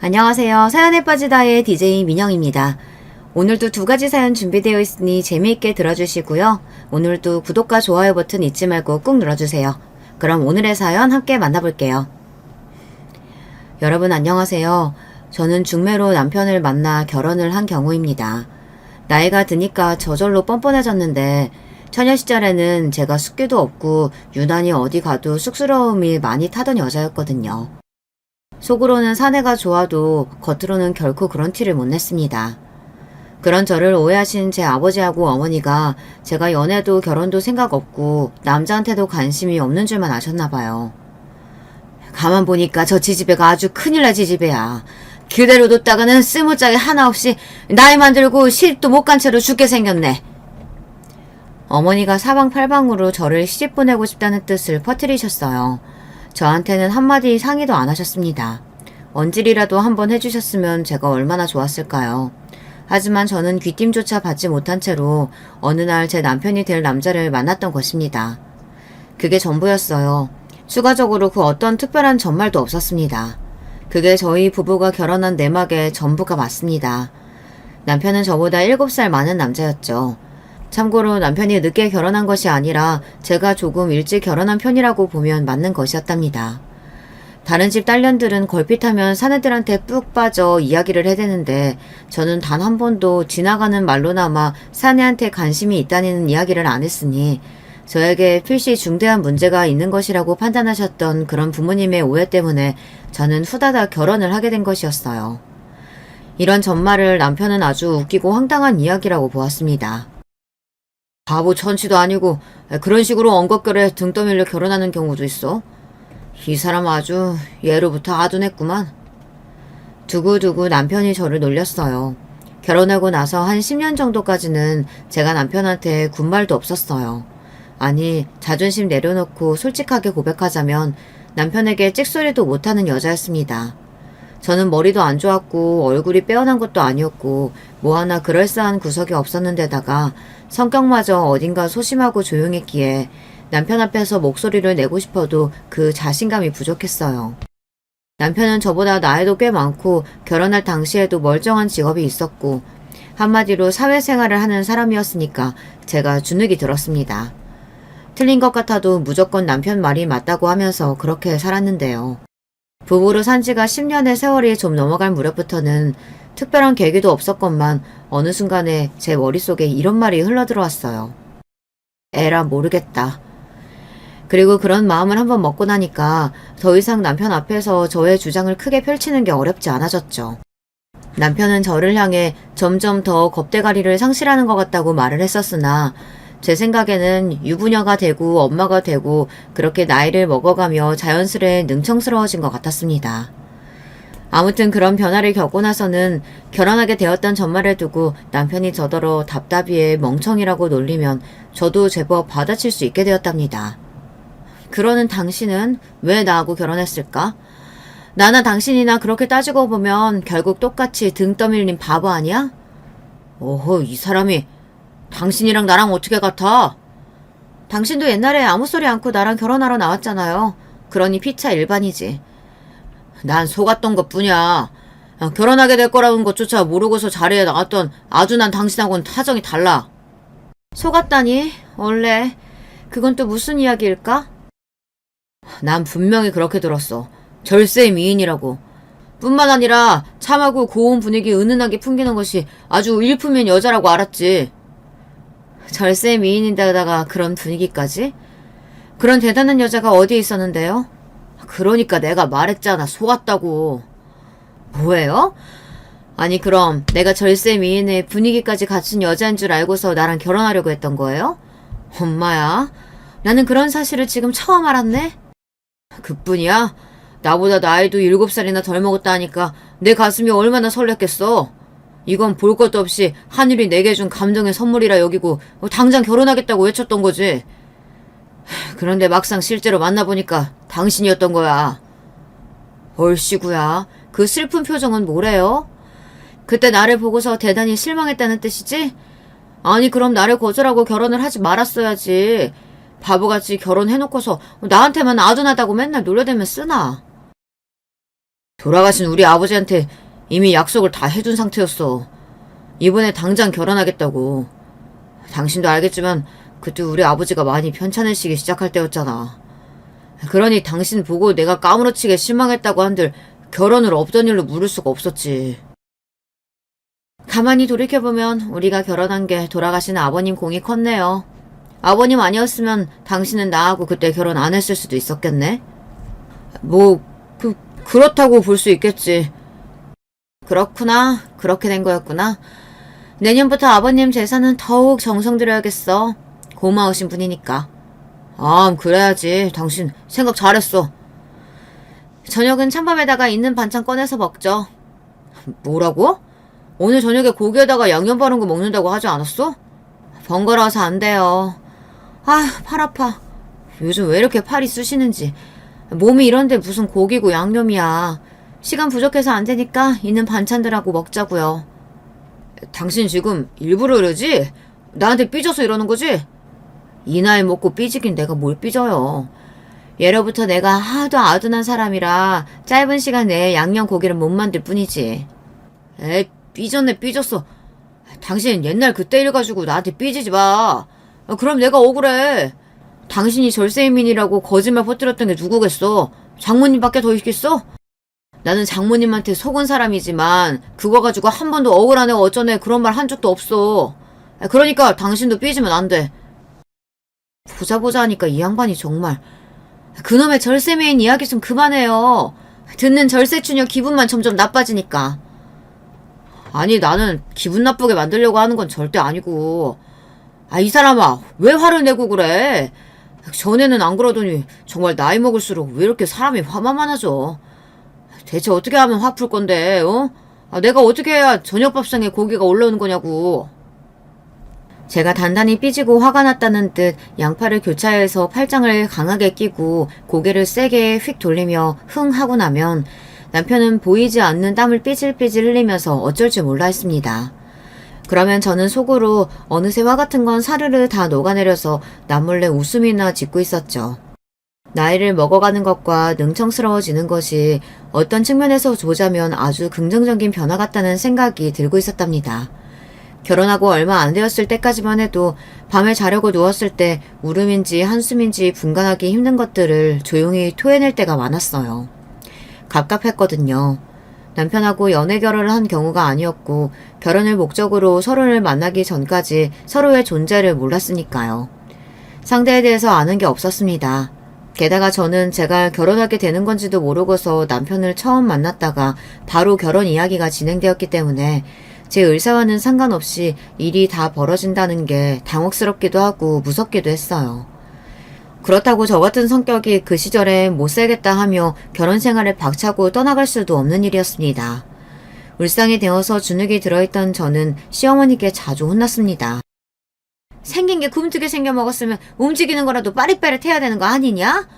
안녕하세요. 사연에 빠지다의 DJ 민영입니다. 오늘도 두 가지 사연 준비되어 있으니 재미있게 들어주시고요. 오늘도 구독과 좋아요 버튼 잊지 말고 꾹 눌러주세요. 그럼 오늘의 사연 함께 만나볼게요. 여러분 안녕하세요. 저는 중매로 남편을 만나 결혼을 한 경우입니다. 나이가 드니까 저절로 뻔뻔해졌는데 처녀 시절에는 제가 숫기도 없고 유난히 어디 가도 쑥스러움이 많이 타던 여자였거든요. 속으로는 사내가 좋아도 겉으로는 결코 그런 티를 못 냈습니다. 그런 저를 오해하신 제 아버지하고 어머니가 제가 연애도 결혼도 생각 없고 남자한테도 관심이 없는 줄만 아셨나봐요. 가만 보니까 저 지지배가 아주 큰일 날 지지배야. 그대로 뒀다가는 쓰무짝에 하나 없이 나이만 들고 시집도 못 간 채로 죽게 생겼네. 어머니가 사방팔방으로 저를 시집 보내고 싶다는 뜻을 퍼뜨리셨어요. 저한테는 한마디 상의도 안 하셨습니다. 언질이라도 한번 해주셨으면 제가 얼마나 좋았을까요. 하지만 저는 귀띔조차 받지 못한 채로 어느 날 제 남편이 될 남자를 만났던 것입니다. 그게 전부였어요. 추가적으로 그 어떤 특별한 전말도 없었습니다. 그게 저희 부부가 결혼한 내막의 전부가 맞습니다. 남편은 저보다 7살 많은 남자였죠. 참고로 남편이 늦게 결혼한 것이 아니라 제가 조금 일찍 결혼한 편이라고 보면 맞는 것이었답니다. 다른 집 딸년들은 걸핏하면 사내들한테 푹 빠져 이야기를 해대는데 저는 단 한 번도 지나가는 말로나마 사내한테 관심이 있다는 이야기를 안 했으니 저에게 필시 중대한 문제가 있는 것이라고 판단하셨던 그런 부모님의 오해 때문에 저는 후다닥 결혼을 하게 된 것이었어요. 이런 전말을 남편은 아주 웃기고 황당한 이야기라고 보았습니다. 바보 천치도 아니고 그런 식으로 엉겁결에 등 떠밀려 결혼하는 경우도 있어. 이 사람 아주 예로부터 아둔했구만. 두고두고 남편이 저를 놀렸어요. 결혼하고 나서 한 10년 정도까지는 제가 남편한테 군말도 없었어요. 아니, 자존심 내려놓고 솔직하게 고백하자면 남편에게 찍소리도 못하는 여자였습니다. 저는 머리도 안 좋았고 얼굴이 빼어난 것도 아니었고 뭐 하나 그럴싸한 구석이 없었는데다가 성격마저 어딘가 소심하고 조용했기에 남편 앞에서 목소리를 내고 싶어도 그 자신감이 부족했어요. 남편은 저보다 나이도 꽤 많고 결혼할 당시에도 멀쩡한 직업이 있었고 한마디로 사회생활을 하는 사람이었으니까 제가 주눅이 들었습니다. 틀린 것 같아도 무조건 남편 말이 맞다고 하면서 그렇게 살았는데요. 부부로 산 지가 10년의 세월이 좀 넘어갈 무렵부터는 특별한 계기도 없었건만 어느 순간에 제 머릿속에 이런 말이 흘러들어왔어요. 에라 모르겠다. 그리고 그런 마음을 한번 먹고 나니까 더 이상 남편 앞에서 저의 주장을 크게 펼치는 게 어렵지 않아졌죠. 남편은 저를 향해 점점 더 겁대가리를 상실하는 것 같다고 말을 했었으나 제 생각에는 유부녀가 되고 엄마가 되고 그렇게 나이를 먹어가며 자연스레 능청스러워진 것 같았습니다. 아무튼 그런 변화를 겪고 나서는 결혼하게 되었던 전말을 두고 남편이 저더러 답답이에 멍청이라고 놀리면 저도 제법 받아칠 수 있게 되었답니다. 그러는 당신은 왜 나하고 결혼했을까? 나나 당신이나 그렇게 따지고 보면 결국 똑같이 등 떠밀린 바보 아니야? 오호, 이 사람이 당신이랑 나랑 어떻게 같아? 당신도 옛날에 아무 소리 않고 나랑 결혼하러 나왔잖아요. 그러니 피차 일반이지. 난 속았던 것뿐이야. 결혼하게 될 거라는 것조차 모르고서 자리에 나왔던 아주 난 당신하고는 타정이 달라. 속았다니? 원래 그건 또 무슨 이야기일까? 난 분명히 그렇게 들었어. 절세의 미인이라고. 뿐만 아니라 참하고 고운 분위기 은은하게 풍기는 것이 아주 일품인 여자라고 알았지. 절세 미인인데다가 그런 분위기까지? 그런 대단한 여자가 어디에 있었는데요? 그러니까 내가 말했잖아. 속았다고. 뭐예요? 아니 그럼 내가 절세 미인의 분위기까지 갖춘 여자인 줄 알고서 나랑 결혼하려고 했던 거예요? 엄마야, 나는 그런 사실을 지금 처음 알았네? 그뿐이야? 나보다 나이도 7살이나 덜 먹었다 하니까 내 가슴이 얼마나 설렜겠어. 이건 볼 것도 없이 하늘이 내게 준 감동의 선물이라 여기고 당장 결혼하겠다고 외쳤던 거지. 그런데 막상 실제로 만나보니까 당신이었던 거야. 얼씨구야. 그 슬픈 표정은 뭐래요? 그때 나를 보고서 대단히 실망했다는 뜻이지? 아니 그럼 나를 거절하고 결혼을 하지 말았어야지. 바보같이 결혼해놓고서 나한테만 아둔하다고 맨날 놀려대면 쓰나. 돌아가신 우리 아버지한테 이미 약속을 다 해둔 상태였어. 이번에 당장 결혼하겠다고. 당신도 알겠지만 그때 우리 아버지가 많이 편찮으시기 시작할 때였잖아. 그러니 당신 보고 내가 까무러치게 실망했다고 한들 결혼을 없던 일로 물을 수가 없었지. 가만히 돌이켜보면 우리가 결혼한 게 돌아가신 아버님 공이 컸네요. 아버님 아니었으면 당신은 나하고 그때 결혼 안 했을 수도 있었겠네? 그렇다고 볼 수 있겠지. 그렇구나. 그렇게 된 거였구나. 내년부터 아버님 제사는 더욱 정성 들여야겠어. 고마우신 분이니까. 그래야지. 당신 생각 잘했어. 저녁은 찬밥에다가 있는 반찬 꺼내서 먹죠. 뭐라고? 오늘 저녁에 고기에다가 양념 바른 거 먹는다고 하지 않았어? 번거로워서 안 돼요. 팔 아파. 요즘 왜 이렇게 팔이 쑤시는지. 몸이 이런데 무슨 고기고 양념이야. 시간 부족해서 안 되니까 있는 반찬들하고 먹자고요. 당신 지금 일부러 이러지? 나한테 삐져서 이러는 거지? 이 나이 먹고 삐지긴 내가 뭘 삐져요. 예로부터 내가 하도 아둔한 사람이라 짧은 시간 내에 양념 고기를 못 만들 뿐이지. 삐졌네 삐졌어. 당신 옛날 그때 일 가지고 나한테 삐지지 마. 그럼 내가 억울해. 당신이 절세인민이라고 거짓말 퍼뜨렸던 게 누구겠어? 장모님밖에 더 있겠어? 나는 장모님한테 속은 사람이지만 그거 가지고 한 번도 억울하네 어쩌네 그런 말 한 적도 없어. 그러니까 당신도 삐지면 안 돼. 보자 하니까 이 양반이 정말. 그놈의 절세매인 이야기 좀 그만해요. 듣는 절세추녀 기분만 점점 나빠지니까. 아니 나는 기분 나쁘게 만들려고 하는 건 절대 아니고. 이 사람아 왜 화를 내고 그래? 전에는 안 그러더니 정말 나이 먹을수록 왜 이렇게 사람이 화만 많아져? 대체 어떻게 하면 화 풀 건데, 어? 내가 어떻게 해야 저녁밥상에 고기가 올라오는 거냐고. 제가 단단히 삐지고 화가 났다는 듯 양팔을 교차해서 팔짱을 강하게 끼고 고개를 세게 휙 돌리며 흥 하고 나면 남편은 보이지 않는 땀을 삐질삐질 흘리면서 어쩔 줄 몰라 했습니다. 그러면 저는 속으로 어느새 화 같은 건 사르르 다 녹아내려서 남몰래 웃음이나 짓고 있었죠. 나이를 먹어가는 것과 능청스러워지는 것이 어떤 측면에서 보자면 아주 긍정적인 변화 같다는 생각이 들고 있었답니다. 결혼하고 얼마 안 되었을 때까지만 해도 밤에 자려고 누웠을 때 울음인지 한숨인지 분간하기 힘든 것들을 조용히 토해낼 때가 많았어요. 갑갑했거든요. 남편하고 연애 결혼을 한 경우가 아니었고 결혼을 목적으로 서로를 만나기 전까지 서로의 존재를 몰랐으니까요. 상대에 대해서 아는 게 없었습니다. 게다가 저는 제가 결혼하게 되는 건지도 모르고서 남편을 처음 만났다가 바로 결혼 이야기가 진행되었기 때문에 제 의사와는 상관없이 일이 다 벌어진다는 게 당혹스럽기도 하고 무섭기도 했어요. 그렇다고 저 같은 성격이 그 시절에 못 살겠다 하며 결혼 생활을 박차고 떠나갈 수도 없는 일이었습니다. 울상이 되어서 주눅이 들어있던 저는 시어머니께 자주 혼났습니다. 생긴 게 굼뜨게 생겨 먹었으면 움직이는 거라도 빠릿빠릿해야 되는 거 아니냐?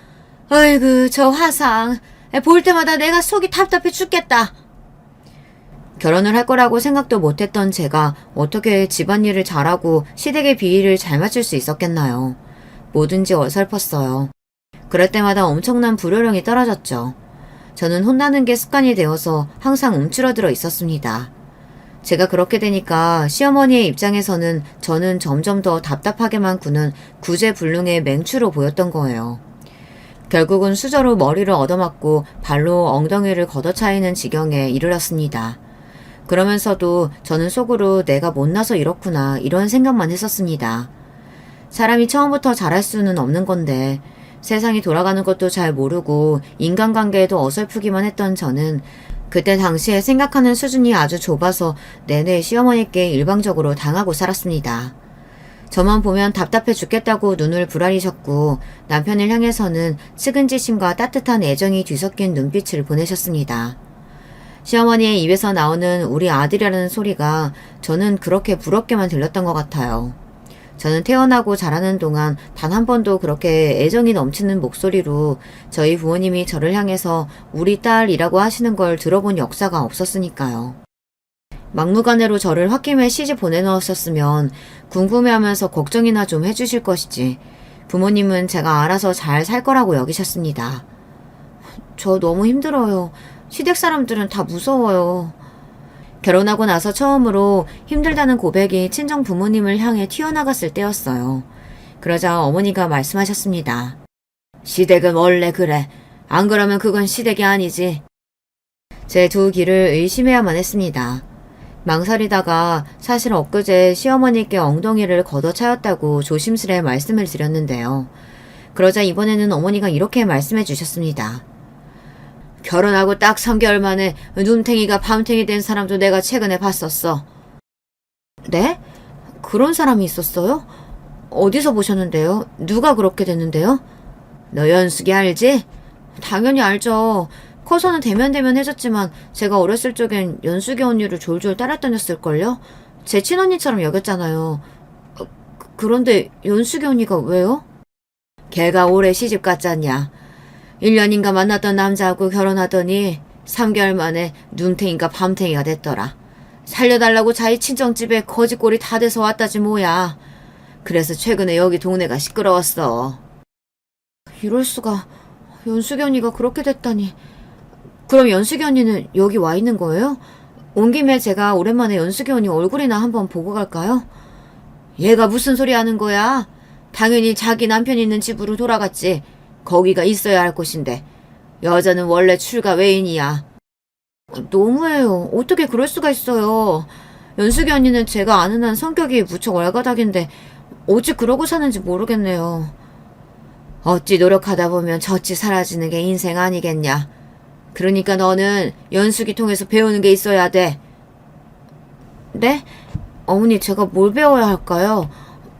아이고 저 화상. 볼 때마다 내가 속이 답답해 죽겠다. 결혼을 할 거라고 생각도 못했던 제가 어떻게 집안일을 잘하고 시댁의 비위를 잘 맞출 수 있었겠나요? 뭐든지 어설펐어요. 그럴 때마다 엄청난 불효령이 떨어졌죠. 저는 혼나는 게 습관이 되어서 항상 움츠러들어 있었습니다. 제가 그렇게 되니까 시어머니의 입장에서는 저는 점점 더 답답하게만 구는 구제불능의 맹추로 보였던 거예요. 결국은 수저로 머리를 얻어맞고 발로 엉덩이를 걷어차이는 지경에 이르렀습니다. 그러면서도 저는 속으로 내가 못나서 이렇구나 이런 생각만 했었습니다. 사람이 처음부터 잘할 수는 없는 건데 세상이 돌아가는 것도 잘 모르고 인간관계에도 어설프기만 했던 저는 그때 당시에 생각하는 수준이 아주 좁아서 내내 시어머니께 일방적으로 당하고 살았습니다. 저만 보면 답답해 죽겠다고 눈을 부라리셨고 남편을 향해서는 측은지심과 따뜻한 애정이 뒤섞인 눈빛을 보내셨습니다. 시어머니의 입에서 나오는 우리 아들이라는 소리가 저는 그렇게 부럽게만 들렸던 것 같아요. 저는 태어나고 자라는 동안 단 한 번도 그렇게 애정이 넘치는 목소리로 저희 부모님이 저를 향해서 우리 딸이라고 하시는 걸 들어본 역사가 없었으니까요. 막무가내로 저를 홧김에 시집 보내놓으셨으면 궁금해하면서 걱정이나 좀 해주실 것이지 부모님은 제가 알아서 잘 살 거라고 여기셨습니다. 저 너무 힘들어요. 시댁 사람들은 다 무서워요. 결혼하고 나서 처음으로 힘들다는 고백이 친정 부모님을 향해 튀어나갔을 때였어요. 그러자 어머니가 말씀하셨습니다. 시댁은 원래 그래. 안 그러면 그건 시댁이 아니지. 제 두 귀를 의심해야만 했습니다. 망설이다가 사실 엊그제 시어머니께 엉덩이를 걷어차였다고 조심스레 말씀을 드렸는데요. 그러자 이번에는 어머니가 이렇게 말씀해 주셨습니다. 결혼하고 딱 3개월 만에 눈탱이가 밤탱이 된 사람도 내가 최근에 봤었어. 네? 그런 사람이 있었어요? 어디서 보셨는데요? 누가 그렇게 됐는데요? 너 연숙이 알지? 당연히 알죠. 커서는 대면대면 해줬지만 제가 어렸을 적엔 연숙이 언니를 졸졸 따라다녔을걸요? 제 친언니처럼 여겼잖아요. 그런데 연숙이 언니가 왜요? 걔가 올해 시집 갔잖냐. 1년인가 만났던 남자하고 결혼하더니 3개월 만에 눈탱이가 밤탱이가 됐더라. 살려달라고 자기 친정집에 거지꼴이 다 돼서 왔다지 뭐야. 그래서 최근에 여기 동네가 시끄러웠어. 이럴 수가. 연숙이 언니가 그렇게 됐다니. 그럼 연숙이 언니는 여기 와 있는 거예요? 온 김에 제가 오랜만에 연숙이 언니 얼굴이나 한번 보고 갈까요? 얘가 무슨 소리 하는 거야? 당연히 자기 남편 있는 집으로 돌아갔지. 거기가 있어야 할 곳인데. 여자는 원래 출가 외인이야. 너무해요. 어떻게 그럴 수가 있어요. 연숙이 언니는 제가 아는 한 성격이 무척 월가닥인데 어찌 그러고 사는지 모르겠네요. 어찌 노력하다 보면 저찌 사라지는 게 인생 아니겠냐. 그러니까 너는 연숙이 통해서 배우는 게 있어야 돼. 네? 어머니 제가 뭘 배워야 할까요?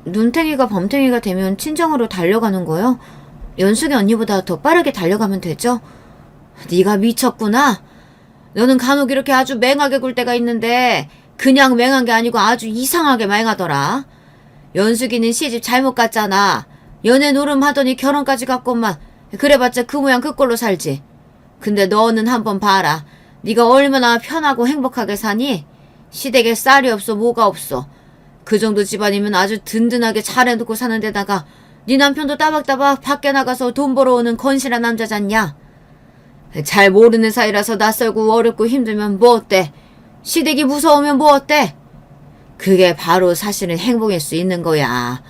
눈탱이가 밤탱이가 되면 친정으로 달려가는 거요? 연숙이 언니보다 더 빠르게 달려가면 되죠? 네가 미쳤구나. 너는 간혹 이렇게 아주 맹하게 굴 때가 있는데 그냥 맹한 게 아니고 아주 이상하게 맹하더라. 연숙이는 시집 잘못 갔잖아. 연애 노름하더니 결혼까지 갔건만. 그래봤자 그 모양 그 꼴로 살지. 근데 너는 한번 봐라. 네가 얼마나 편하고 행복하게 사니? 시댁에 쌀이 없어 뭐가 없어. 그 정도 집안이면 아주 든든하게 잘 해놓고 사는 데다가 네 남편도 따박따박 밖에 나가서 돈 벌어오는 건실한 남자잖냐. 잘 모르는 사이라서 낯설고 어렵고 힘들면 뭐 어때? 시댁이 무서우면 뭐 어때? 그게 바로 사실은 행복일 수 있는 거야.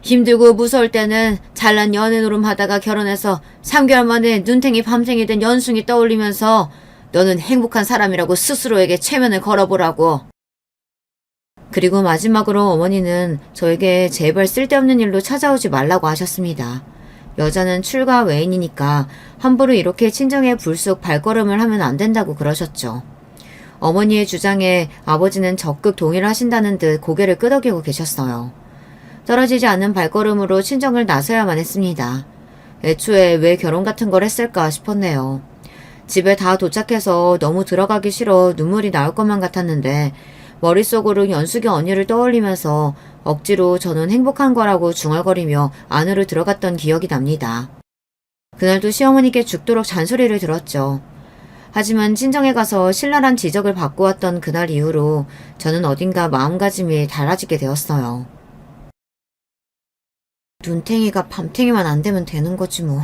힘들고 무서울 때는 잘난 연애 노름 하다가 결혼해서 3개월 만에 눈탱이 밤탱이 된 연숭이 떠올리면서 너는 행복한 사람이라고 스스로에게 체면을 걸어보라고. 그리고 마지막으로 어머니는 저에게 제발 쓸데없는 일로 찾아오지 말라고 하셨습니다. 여자는 출가 외인이니까 함부로 이렇게 친정에 불쑥 발걸음을 하면 안 된다고 그러셨죠. 어머니의 주장에 아버지는 적극 동의를 하신다는 듯 고개를 끄덕이고 계셨어요. 떨어지지 않는 발걸음으로 친정을 나서야만 했습니다. 애초에 왜 결혼 같은 걸 했을까 싶었네요. 집에 다 도착해서 너무 들어가기 싫어 눈물이 나올 것만 같았는데 머릿속으로 연숙이 언니를 떠올리면서 억지로 저는 행복한 거라고 중얼거리며 안으로 들어갔던 기억이 납니다. 그날도 시어머니께 죽도록 잔소리를 들었죠. 하지만 친정에 가서 신랄한 지적을 받고 왔던 그날 이후로 저는 어딘가 마음가짐이 달라지게 되었어요. 눈탱이가 밤탱이만 안 되면 되는 거지 뭐.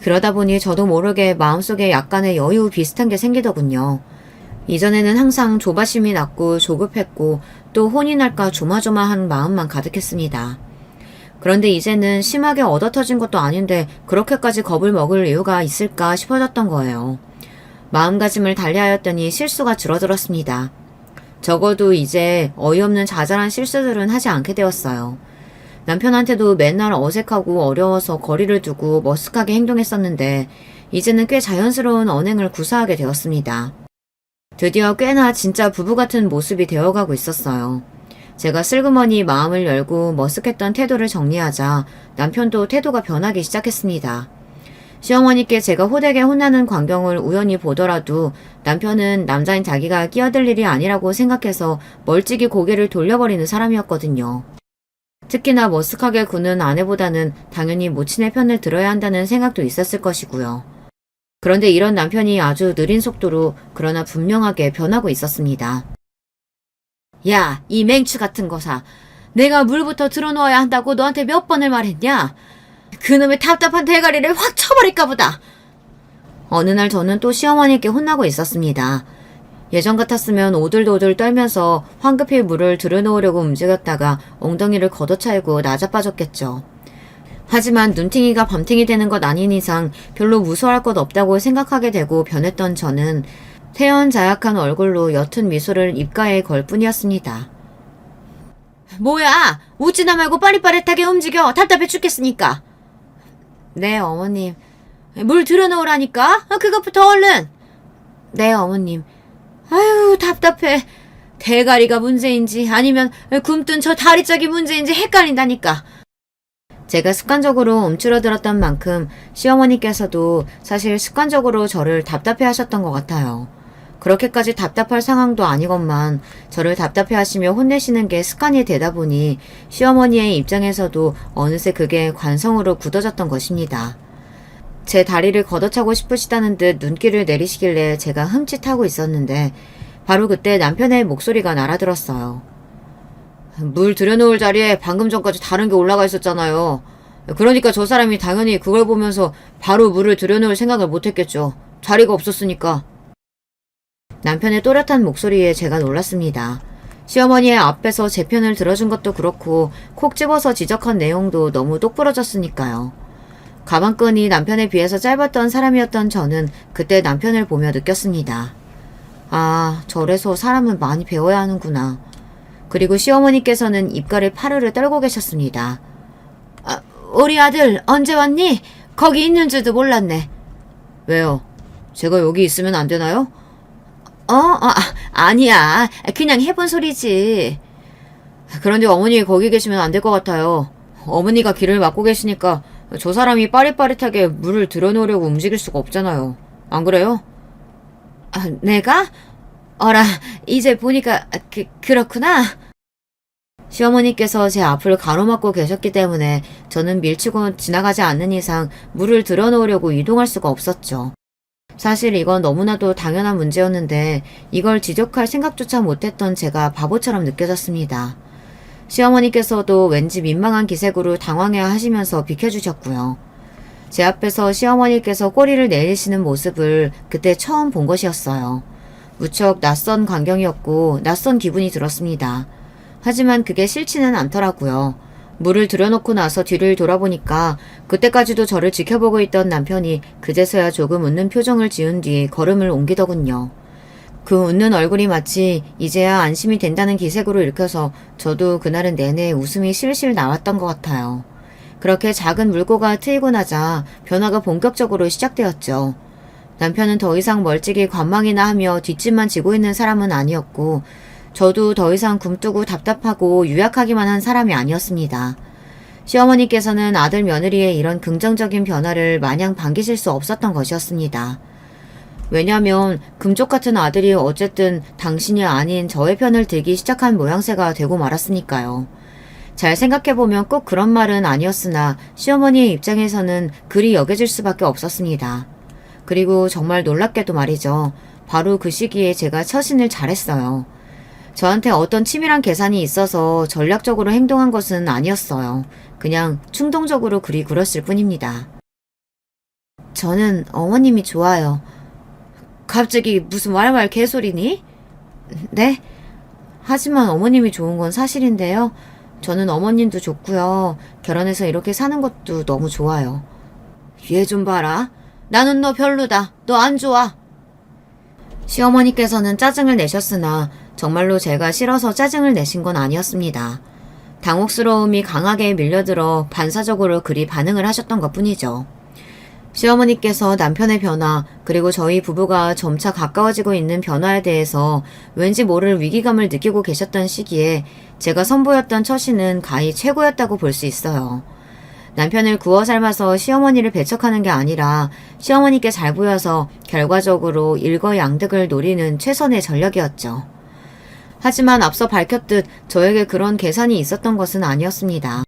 그러다 보니 저도 모르게 마음속에 약간의 여유 비슷한 게 생기더군요. 이전에는 항상 조바심이 났고 조급했고 또 혼이 날까 조마조마한 마음만 가득했습니다. 그런데 이제는 심하게 얻어터진 것도 아닌데 그렇게까지 겁을 먹을 이유가 있을까 싶어졌던 거예요. 마음가짐을 달리하였더니 실수가 줄어들었습니다. 적어도 이제 어이없는 자잘한 실수들은 하지 않게 되었어요. 남편한테도 맨날 어색하고 어려워서 거리를 두고 머쓱하게 행동했었는데 이제는 꽤 자연스러운 언행을 구사하게 되었습니다. 드디어 꽤나 진짜 부부 같은 모습이 되어가고 있었어요. 제가 슬그머니 마음을 열고 머쓱했던 태도를 정리하자 남편도 태도가 변하기 시작했습니다. 시어머니께 제가 호되게 혼나는 광경을 우연히 보더라도 남편은 남자인 자기가 끼어들 일이 아니라고 생각해서 멀찍이 고개를 돌려버리는 사람이었거든요. 특히나 머쓱하게 구는 아내보다는 당연히 모친의 편을 들어야 한다는 생각도 있었을 것이고요. 그런데 이런 남편이 아주 느린 속도로 그러나 분명하게 변하고 있었습니다. 야, 이 맹추 같은 거사. 내가 물부터 들어놓아야 한다고 너한테 몇 번을 말했냐? 그놈의 답답한 대가리를 확 쳐버릴까 보다. 어느 날 저는 또 시어머니께 혼나고 있었습니다. 예전 같았으면 오들오들 떨면서 황급히 물을 들여놓으려고 움직였다가 엉덩이를 걷어차이고 나자빠졌겠죠. 하지만 눈팅이가 밤팅이 되는 것 아닌 이상 별로 무서워할 것 없다고 생각하게 되고 변했던 저는 태연자약한 얼굴로 옅은 미소를 입가에 걸 뿐이었습니다. 뭐야! 웃지나 말고 빠릿빠릿하게 움직여! 답답해 죽겠으니까! 네, 어머님. 물 들여놓으라니까? 그것부터 얼른! 네, 어머님. 아유, 답답해. 대가리가 문제인지 아니면 굼뜬 저 다리짝이 문제인지 헷갈린다니까. 제가 습관적으로 움츠러들었던 만큼 시어머니께서도 사실 습관적으로 저를 답답해 하셨던 것 같아요. 그렇게까지 답답할 상황도 아니건만 저를 답답해 하시며 혼내시는 게 습관이 되다 보니 시어머니의 입장에서도 어느새 그게 관성으로 굳어졌던 것입니다. 제 다리를 걷어차고 싶으시다는 듯 눈길을 내리시길래 제가 흠칫하고 있었는데 바로 그때 남편의 목소리가 날아들었어요. 물 들여놓을 자리에 방금 전까지 다른 게 올라가 있었잖아요. 그러니까 저 사람이 당연히 그걸 보면서 바로 물을 들여놓을 생각을 못했겠죠. 자리가 없었으니까. 남편의 또렷한 목소리에 제가 놀랐습니다. 시어머니의 앞에서 제 편을 들어준 것도 그렇고 콕 집어서 지적한 내용도 너무 똑부러졌으니까요. 가방끈이 남편에 비해서 짧았던 사람이었던 저는 그때 남편을 보며 느꼈습니다. 아, 저래서 사람은 많이 배워야 하는구나. 그리고 시어머니께서는 입가를 파르르 떨고 계셨습니다. 아, 우리 아들 언제 왔니? 거기 있는 줄도 몰랐네. 왜요? 제가 여기 있으면 안 되나요? 아니야. 그냥 해본 소리지. 그런데 어머니 거기 계시면 안 될 것 같아요. 어머니가 길을 막고 계시니까 저 사람이 빠릿빠릿하게 물을 들여놓으려고 움직일 수가 없잖아요. 안 그래요? 아, 내가? 어라, 이제 보니까 그렇구나. 시어머니께서 제 앞을 가로막고 계셨기 때문에 저는 밀치고 지나가지 않는 이상 물을 들여놓으려고 이동할 수가 없었죠. 사실 이건 너무나도 당연한 문제였는데 이걸 지적할 생각조차 못했던 제가 바보처럼 느껴졌습니다. 시어머니께서도 왠지 민망한 기색으로 당황해 하시면서 비켜주셨고요. 제 앞에서 시어머니께서 꼬리를 내리시는 모습을 그때 처음 본 것이었어요. 무척 낯선 광경이었고 낯선 기분이 들었습니다. 하지만 그게 싫지는 않더라고요. 물을 들여놓고 나서 뒤를 돌아보니까 그때까지도 저를 지켜보고 있던 남편이 그제서야 조금 웃는 표정을 지은 뒤 걸음을 옮기더군요. 그 웃는 얼굴이 마치 이제야 안심이 된다는 기색으로 읽혀서 저도 그날은 내내 웃음이 실실 나왔던 것 같아요. 그렇게 작은 물고가 트이고 나자 변화가 본격적으로 시작되었죠. 남편은 더 이상 멀찍이 관망이나 하며 뒷짐만 지고 있는 사람은 아니었고 저도 더 이상 굼뜨고 답답하고 유약하기만 한 사람이 아니었습니다. 시어머니께서는 아들 며느리의 이런 긍정적인 변화를 마냥 반기실 수 없었던 것이었습니다. 왜냐하면 금쪽 같은 아들이 어쨌든 당신이 아닌 저의 편을 들기 시작한 모양새가 되고 말았으니까요. 잘 생각해보면 꼭 그런 말은 아니었으나 시어머니의 입장에서는 그리 여겨질 수밖에 없었습니다. 그리고 정말 놀랍게도 말이죠. 바로 그 시기에 제가 처신을 잘했어요. 저한테 어떤 치밀한 계산이 있어서 전략적으로 행동한 것은 아니었어요. 그냥 충동적으로 그리 굴었을 뿐입니다. 저는 어머님이 좋아요. 갑자기 무슨 말말 개소리니? 네? 하지만 어머님이 좋은 건 사실인데요. 저는 어머님도 좋고요. 결혼해서 이렇게 사는 것도 너무 좋아요. 얘 좀 봐라. 나는 너 별로다. 너 안 좋아. 시어머니께서는 짜증을 내셨으나 정말로 제가 싫어서 짜증을 내신 건 아니었습니다. 당혹스러움이 강하게 밀려들어 반사적으로 그리 반응을 하셨던 것뿐이죠. 시어머니께서 남편의 변화 그리고 저희 부부가 점차 가까워지고 있는 변화에 대해서 왠지 모를 위기감을 느끼고 계셨던 시기에 제가 선보였던 처신은 가히 최고였다고 볼 수 있어요. 남편을 구워 삶아서 시어머니를 배척하는 게 아니라 시어머니께 잘 보여서 결과적으로 일거양득을 노리는 최선의 전략이었죠. 하지만 앞서 밝혔듯 저에게 그런 계산이 있었던 것은 아니었습니다.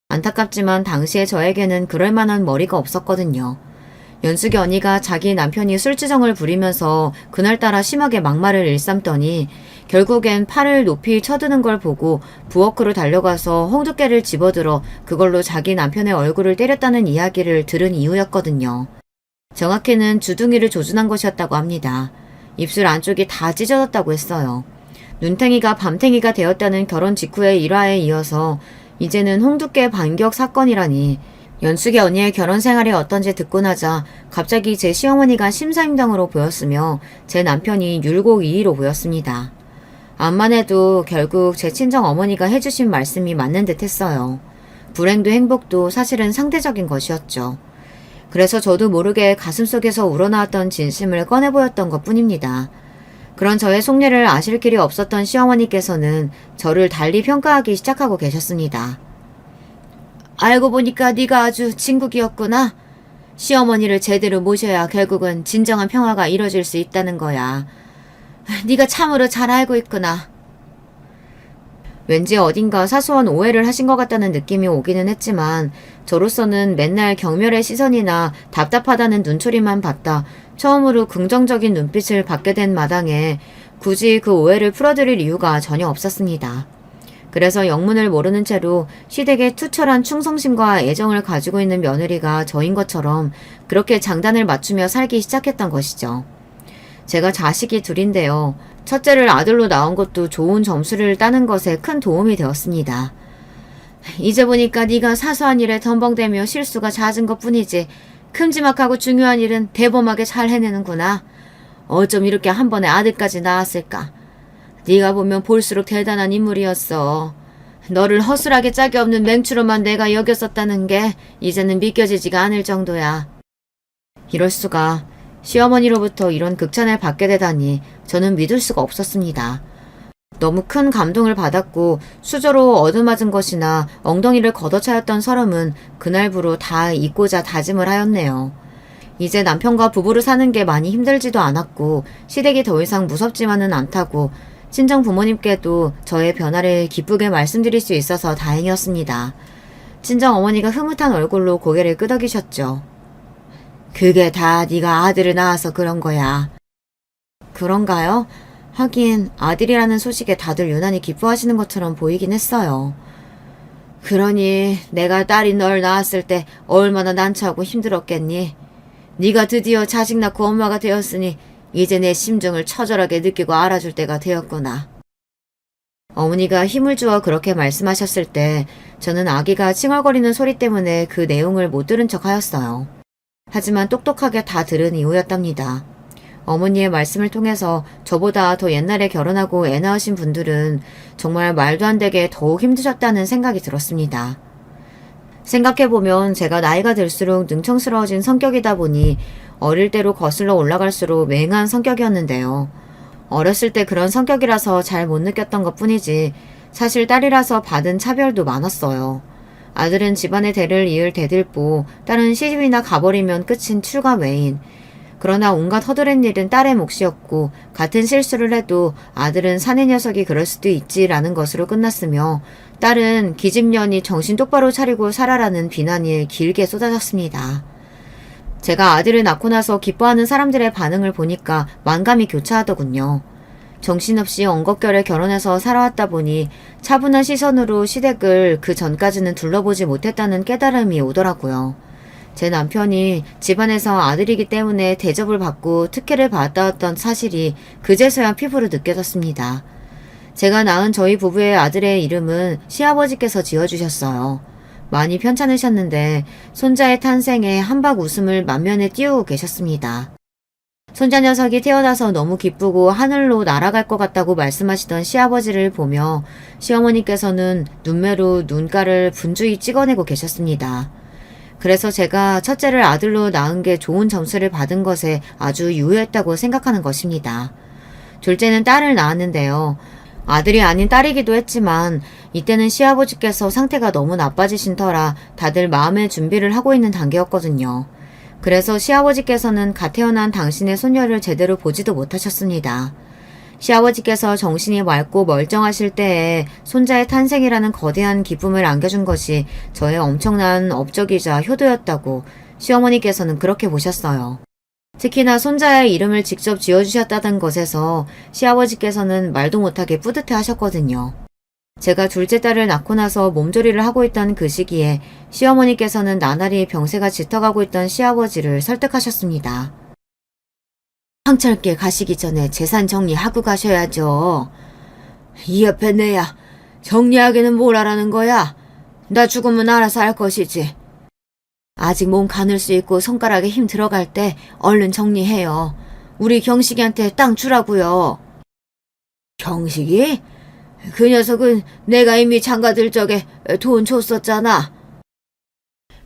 안타깝지만 당시에 저에게는 그럴 만한 머리가 없었거든요. 연숙이 언니가 자기 남편이 술주정을 부리면서 그날따라 심하게 막말을 일삼더니 결국엔 팔을 높이 쳐드는 걸 보고 부엌으로 달려가서 홍두깨를 집어들어 그걸로 자기 남편의 얼굴을 때렸다는 이야기를 들은 이유였거든요. 정확히는 주둥이를 조준한 것이었다고 합니다. 입술 안쪽이 다 찢어졌다고 했어요. 눈탱이가 밤탱이가 되었다는 결혼 직후의 일화에 이어서 이제는 홍두깨 반격 사건이라니. 연숙이 언니의 결혼 생활이 어떤지 듣고 나자 갑자기 제 시어머니가 심사임당으로 보였으며 제 남편이 율곡이의로 보였습니다. 암만 해도 결국 제 친정 어머니가 해주신 말씀이 맞는 듯 했어요. 불행도 행복도 사실은 상대적인 것이었죠. 그래서 저도 모르게 가슴속에서 우러나왔던 진심을 꺼내보였던 것 뿐입니다. 그런 저의 속내를 아실 길이 없었던 시어머니께서는 저를 달리 평가하기 시작하고 계셨습니다. 알고 보니까 네가 아주 진국이었구나. 시어머니를 제대로 모셔야 결국은 진정한 평화가 이뤄질 수 있다는 거야. 네가 참으로 잘 알고 있구나. 왠지 어딘가 사소한 오해를 하신 것 같다는 느낌이 오기는 했지만 저로서는 맨날 경멸의 시선이나 답답하다는 눈초리만 받다 처음으로 긍정적인 눈빛을 받게 된 마당에 굳이 그 오해를 풀어드릴 이유가 전혀 없었습니다. 그래서 영문을 모르는 채로 시댁에 투철한 충성심과 애정을 가지고 있는 며느리가 저인 것처럼 그렇게 장단을 맞추며 살기 시작했던 것이죠. 제가 자식이 둘인데요. 첫째를 아들로 낳은 것도 좋은 점수를 따는 것에 큰 도움이 되었습니다. 이제 보니까 네가 사소한 일에 덤벙대며 실수가 잦은 것뿐이지 큼지막하고 중요한 일은 대범하게 잘 해내는구나. 어쩜 이렇게 한 번에 아들까지 낳았을까. 네가 보면 볼수록 대단한 인물이었어. 너를 허술하게 짝이 없는 맹추로만 내가 여겼었다는 게 이제는 믿겨지지가 않을 정도야. 이럴 수가. 시어머니로부터 이런 극찬을 받게 되다니 저는 믿을 수가 없었습니다. 너무 큰 감동을 받았고 수저로 얻어맞은 것이나 엉덩이를 걷어차였던 서름은 그날부로 다 잊고자 다짐을 하였네요. 이제 남편과 부부로 사는 게 많이 힘들지도 않았고 시댁이 더 이상 무섭지만은 않다고 친정 부모님께도 저의 변화를 기쁘게 말씀드릴 수 있어서 다행이었습니다. 친정 어머니가 흐뭇한 얼굴로 고개를 끄덕이셨죠. 그게 다 네가 아들을 낳아서 그런 거야. 그런가요? 하긴 아들이라는 소식에 다들 유난히 기뻐하시는 것처럼 보이긴 했어요. 그러니 내가 딸이 널 낳았을 때 얼마나 난처하고 힘들었겠니? 네가 드디어 자식 낳고 엄마가 되었으니 이제 내 심정을 처절하게 느끼고 알아줄 때가 되었구나. 어머니가 힘을 주어 그렇게 말씀하셨을 때 저는 아기가 칭얼거리는 소리 때문에 그 내용을 못 들은 척 하였어요. 하지만 똑똑하게 다 들은 이유였답니다. 어머니의 말씀을 통해서 저보다 더 옛날에 결혼하고 애 낳으신 분들은 정말 말도 안 되게 더욱 힘드셨다는 생각이 들었습니다. 생각해보면 제가 나이가 들수록 능청스러워진 성격이다 보니 어릴 때로 거슬러 올라갈수록 맹한 성격이었는데요. 어렸을 때 그런 성격이라서 잘 못 느꼈던 것 뿐이지 사실 딸이라서 받은 차별도 많았어요. 아들은 집안의 대를 이을 대들보, 딸은 시집이나 가버리면 끝인 출가외인. 그러나 온갖 허드렛 일은 딸의 몫이었고 같은 실수를 해도 아들은 사내 녀석이 그럴 수도 있지라는 것으로 끝났으며 딸은 기집년이 정신 똑바로 차리고 살아라는 비난이 길게 쏟아졌습니다. 제가 아들을 낳고 나서 기뻐하는 사람들의 반응을 보니까 만감이 교차하더군요. 정신없이 엉겁결에 결혼해서 살아왔다 보니 차분한 시선으로 시댁을 그 전까지는 둘러보지 못했다는 깨달음이 오더라고요. 제 남편이 집안에서 아들이기 때문에 대접을 받고 특혜를 받아왔던 사실이 그제서야 피부로 느껴졌습니다. 제가 낳은 저희 부부의 아들의 이름은 시아버지께서 지어주셨어요. 많이 편찮으셨는데 손자의 탄생에 한박 웃음을 만면에 띄우고 계셨습니다. 손자 녀석이 태어나서 너무 기쁘고 하늘로 날아갈 것 같다고 말씀하시던 시아버지를 보며 시어머니께서는 눈매로 눈가를 분주히 찍어내고 계셨습니다. 그래서 제가 첫째를 아들로 낳은 게 좋은 점수를 받은 것에 아주 유효했다고 생각하는 것입니다. 둘째는 딸을 낳았는데요. 아들이 아닌 딸이기도 했지만 이때는 시아버지께서 상태가 너무 나빠지신 터라 다들 마음의 준비를 하고 있는 단계였거든요. 그래서 시아버지께서는 갓 태어난 당신의 손녀를 제대로 보지도 못하셨습니다. 시아버지께서 정신이 맑고 멀쩡하실 때에 손자의 탄생이라는 거대한 기쁨을 안겨준 것이 저의 엄청난 업적이자 효도였다고 시어머니께서는 그렇게 보셨어요. 특히나 손자의 이름을 직접 지어주셨다는 것에서 시아버지께서는 말도 못하게 뿌듯해 하셨거든요. 제가 둘째 딸을 낳고 나서 몸조리를 하고 있던 그 시기에 시어머니께서는 나날이 병세가 짙어가고 있던 시아버지를 설득하셨습니다. 황철길 가시기 전에 재산 정리하고 가셔야죠. 이 옆에 내야 정리하기는 뭘 하라는 거야. 나 죽으면 알아서 할 것이지. 아직 몸 가눌 수 있고 손가락에 힘 들어갈 때 얼른 정리해요. 우리 경식이한테 땅 주라고요. 경식이? 그 녀석은 내가 이미 장가들 적에 돈 줬었잖아.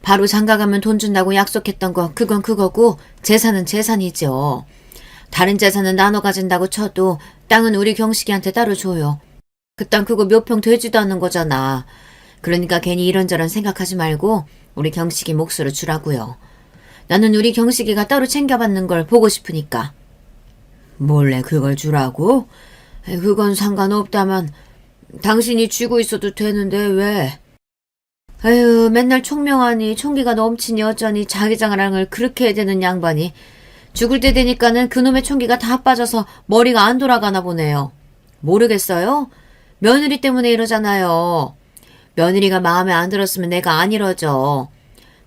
바로 장가가면 돈 준다고 약속했던 거 그건 그거고 재산은 재산이죠. 다른 재산은 나눠 가진다고 쳐도 땅은 우리 경식이한테 따로 줘요. 그 땅 그거 몇 평 되지도 않는 거잖아. 그러니까 괜히 이런저런 생각하지 말고 우리 경식이 몫으로 주라고요. 나는 우리 경식이가 따로 챙겨받는 걸 보고 싶으니까. 몰래 그걸 주라고? 그건 상관없다만 당신이 쥐고 있어도 되는데 왜? 아유, 맨날 총명하니 총기가 넘치니 어쩌니 자기 자랑을 그렇게 해야 되는 양반이 죽을 때 되니까는 그놈의 총기가 다 빠져서 머리가 안 돌아가나 보네요. 모르겠어요? 며느리 때문에 이러잖아요. 며느리가 마음에 안 들었으면 내가 안 이러죠.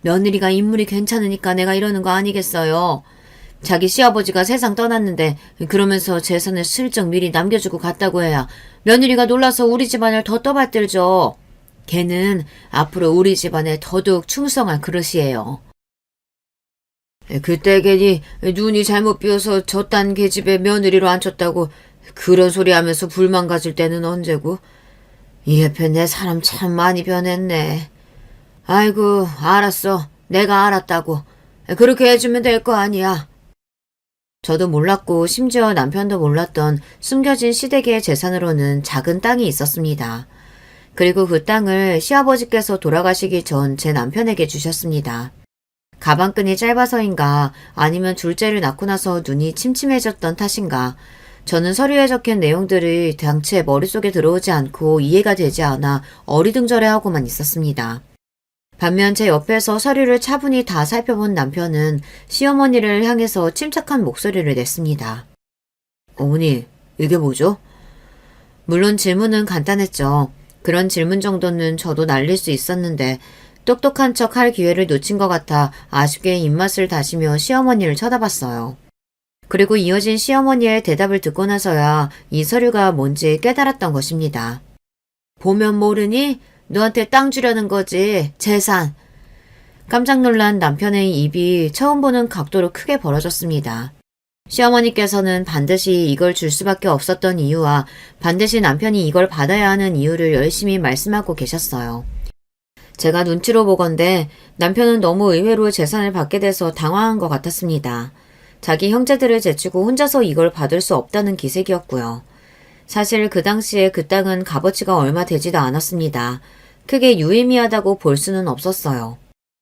며느리가 인물이 괜찮으니까 내가 이러는 거 아니겠어요. 자기 시아버지가 세상 떠났는데 그러면서 재산을 슬쩍 미리 남겨주고 갔다고 해야 며느리가 놀라서 우리 집안을 더 떠받들죠. 걔는 앞으로 우리 집안에 더더욱 충성할 그릇이에요. 그때 괜히 눈이 잘못 비어서 저딴 계집에 며느리로 앉혔다고 그런 소리 하면서 불만 가질 때는 언제고. 이 옆에 내 사람 참 많이 변했네. 아이고, 알았어. 내가 알았다고. 그렇게 해주면 될 거 아니야. 저도 몰랐고 심지어 남편도 몰랐던 숨겨진 시댁의 재산으로는 작은 땅이 있었습니다. 그리고 그 땅을 시아버지께서 돌아가시기 전 제 남편에게 주셨습니다. 가방끈이 짧아서인가 아니면 둘째를 낳고 나서 눈이 침침해졌던 탓인가 저는 서류에 적힌 내용들이 당최 머릿속에 들어오지 않고 이해가 되지 않아 어리둥절해하고만 있었습니다. 반면 제 옆에서 서류를 차분히 다 살펴본 남편은 시어머니를 향해서 침착한 목소리를 냈습니다. 어머니, 이게 뭐죠? 물론 질문은 간단했죠. 그런 질문 정도는 저도 날릴 수 있었는데 똑똑한 척 할 기회를 놓친 것 같아 아쉽게 입맛을 다시며 시어머니를 쳐다봤어요. 그리고 이어진 시어머니의 대답을 듣고 나서야 이 서류가 뭔지 깨달았던 것입니다. 보면 모르니? 너한테 땅 주려는 거지. 재산. 깜짝 놀란 남편의 입이 처음 보는 각도로 크게 벌어졌습니다. 시어머니께서는 반드시 이걸 줄 수밖에 없었던 이유와 반드시 남편이 이걸 받아야 하는 이유를 열심히 말씀하고 계셨어요. 제가 눈치로 보건대 남편은 너무 의외로 재산을 받게 돼서 당황한 것 같았습니다. 자기 형제들을 제치고 혼자서 이걸 받을 수 없다는 기색이었고요. 사실 그 당시에 그 땅은 값어치가 얼마 되지도 않았습니다. 크게 유의미하다고 볼 수는 없었어요.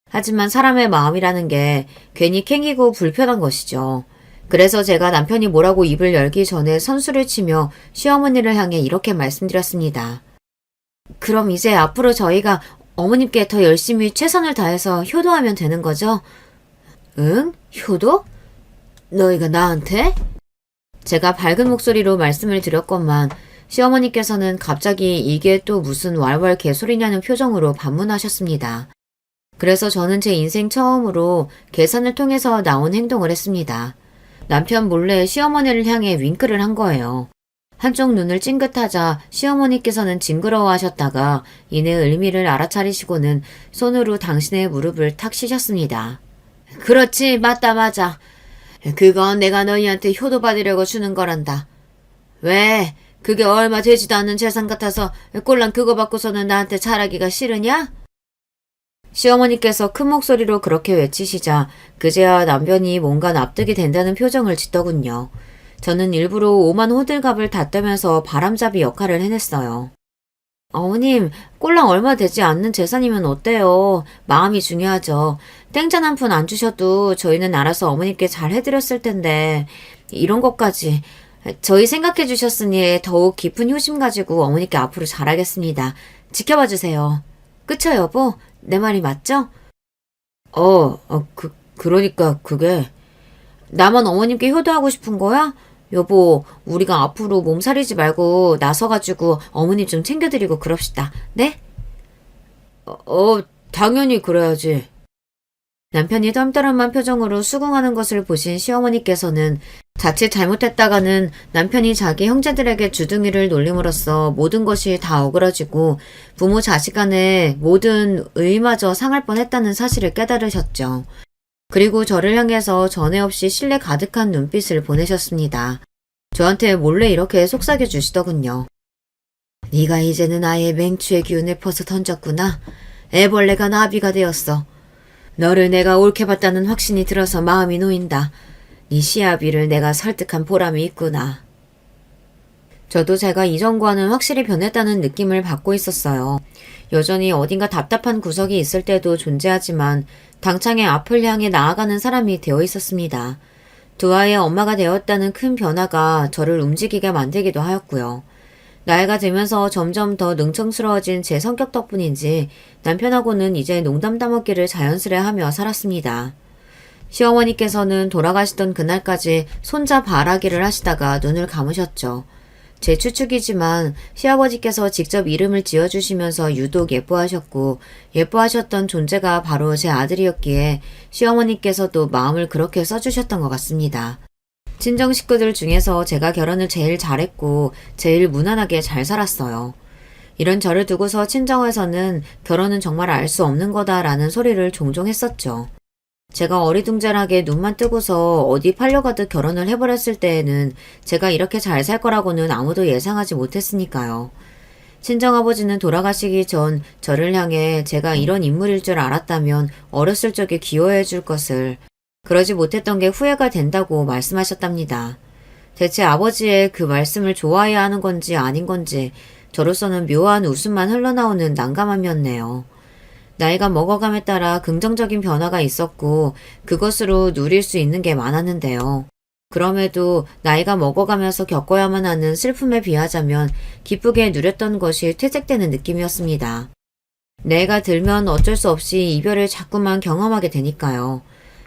하지만 사람의 마음이라는 게 괜히 캥기고 불편한 것이죠. 그래서 제가 남편이 뭐라고 입을 열기 전에 선수를 치며 시어머니를 향해 이렇게 말씀드렸습니다. 그럼 이제 앞으로 저희가 어머님께 더 열심히 최선을 다해서 효도하면 되는 거죠? 응? 효도? 너희가 나한테? 제가 밝은 목소리로 말씀을 드렸건만 시어머니께서는 갑자기 이게 또 무슨 왈왈 개소리냐는 표정으로 반문하셨습니다. 그래서 저는 제 인생 처음으로 계산을 통해서 나온 행동을 했습니다. 남편 몰래 시어머니를 향해 윙크를 한 거예요. 한쪽 눈을 찡긋하자 시어머니께서는 징그러워하셨다가 이내 의미를 알아차리시고는 손으로 당신의 무릎을 탁 치셨습니다. 그렇지, 맞다, 맞아. 그건 내가 너희한테 효도 받으려고 주는 거란다. 왜? 그게 얼마 되지도 않는 재산 같아서 꼴랑 그거 받고서는 나한테 잘하기가 싫으냐? 시어머니께서 큰 목소리로 그렇게 외치시자 그제야 남편이 뭔가 납득이 된다는 표정을 짓더군요. 저는 일부러 오만 호들갑을 닫대면서 바람잡이 역할을 해냈어요. 어머님, 꼴랑 얼마 되지 않는 재산이면 어때요? 마음이 중요하죠. 땡잔 한 푼 안 주셔도 저희는 알아서 어머님께 잘 해드렸을 텐데 이런 것까지 저희 생각해 주셨으니 더욱 깊은 효심 가지고 어머니께 앞으로 잘하겠습니다. 지켜봐 주세요. 그쵸 여보? 내 말이 맞죠? 그러니까 그게 나만 어머님께 효도하고 싶은 거야? 여보, 우리가 앞으로 몸살이지 말고 나서가지고 어머니 좀 챙겨드리고 그럽시다. 네? 당연히 그래야지. 남편이 덤떠름한 표정으로 수긍하는 것을 보신 시어머니께서는 자칫 잘못했다가는 남편이 자기 형제들에게 주둥이를 놀림으로써 모든 것이 다 어그러지고 부모 자식 간의 모든 의마저 상할 뻔했다는 사실을 깨달으셨죠. 그리고 저를 향해서 전에 없이 신뢰 가득한 눈빛을 보내셨습니다. 저한테 몰래 이렇게 속삭여 주시더군요. 네가 이제는 아예 맹추의 기운을 퍼서 던졌구나. 애벌레가 나비가 되었어. 너를 내가 옳게 봤다는 확신이 들어서 마음이 놓인다. 네 시아비를 내가 설득한 보람이 있구나. 저도 제가 이전과는 확실히 변했다는 느낌을 받고 있었어요. 여전히 어딘가 답답한 구석이 있을 때도 존재하지만 당장의 앞을 향해 나아가는 사람이 되어 있었습니다. 두 아이의 엄마가 되었다는 큰 변화가 저를 움직이게 만들기도 하였고요. 나이가 들면서 점점 더 능청스러워진 제 성격 덕분인지 남편하고는 이제 농담 따먹기를 자연스레 하며 살았습니다. 시어머니께서는 돌아가시던 그날까지 손자 바라기를 하시다가 눈을 감으셨죠. 제 추측이지만 시아버지께서 직접 이름을 지어주시면서 유독 예뻐하셨고 예뻐하셨던 존재가 바로 제 아들이었기에 시어머니께서도 마음을 그렇게 써주셨던 것 같습니다. 친정 식구들 중에서 제가 결혼을 제일 잘했고 제일 무난하게 잘 살았어요. 이런 저를 두고서 친정에서는 결혼은 정말 알 수 없는 거다라는 소리를 종종 했었죠. 제가 어리둥절하게 눈만 뜨고서 어디 팔려가듯 결혼을 해버렸을 때에는 제가 이렇게 잘 살 거라고는 아무도 예상하지 못했으니까요. 친정아버지는 돌아가시기 전 저를 향해 제가 이런 인물일 줄 알았다면 어렸을 적에 기여해 줄 것을, 그러지 못했던 게 후회가 된다고 말씀하셨답니다. 대체 아버지의 그 말씀을 좋아해야 하는 건지 아닌 건지 저로서는 묘한 웃음만 흘러나오는 난감함이었네요. 나이가 먹어감에 따라 긍정적인 변화가 있었고 그것으로 누릴 수 있는 게 많았는데요. 그럼에도 나이가 먹어가면서 겪어야만 하는 슬픔에 비하자면 기쁘게 누렸던 것이 퇴색되는 느낌이었습니다. 나이가 들면 어쩔 수 없이 이별을 자꾸만 경험하게 되니까요.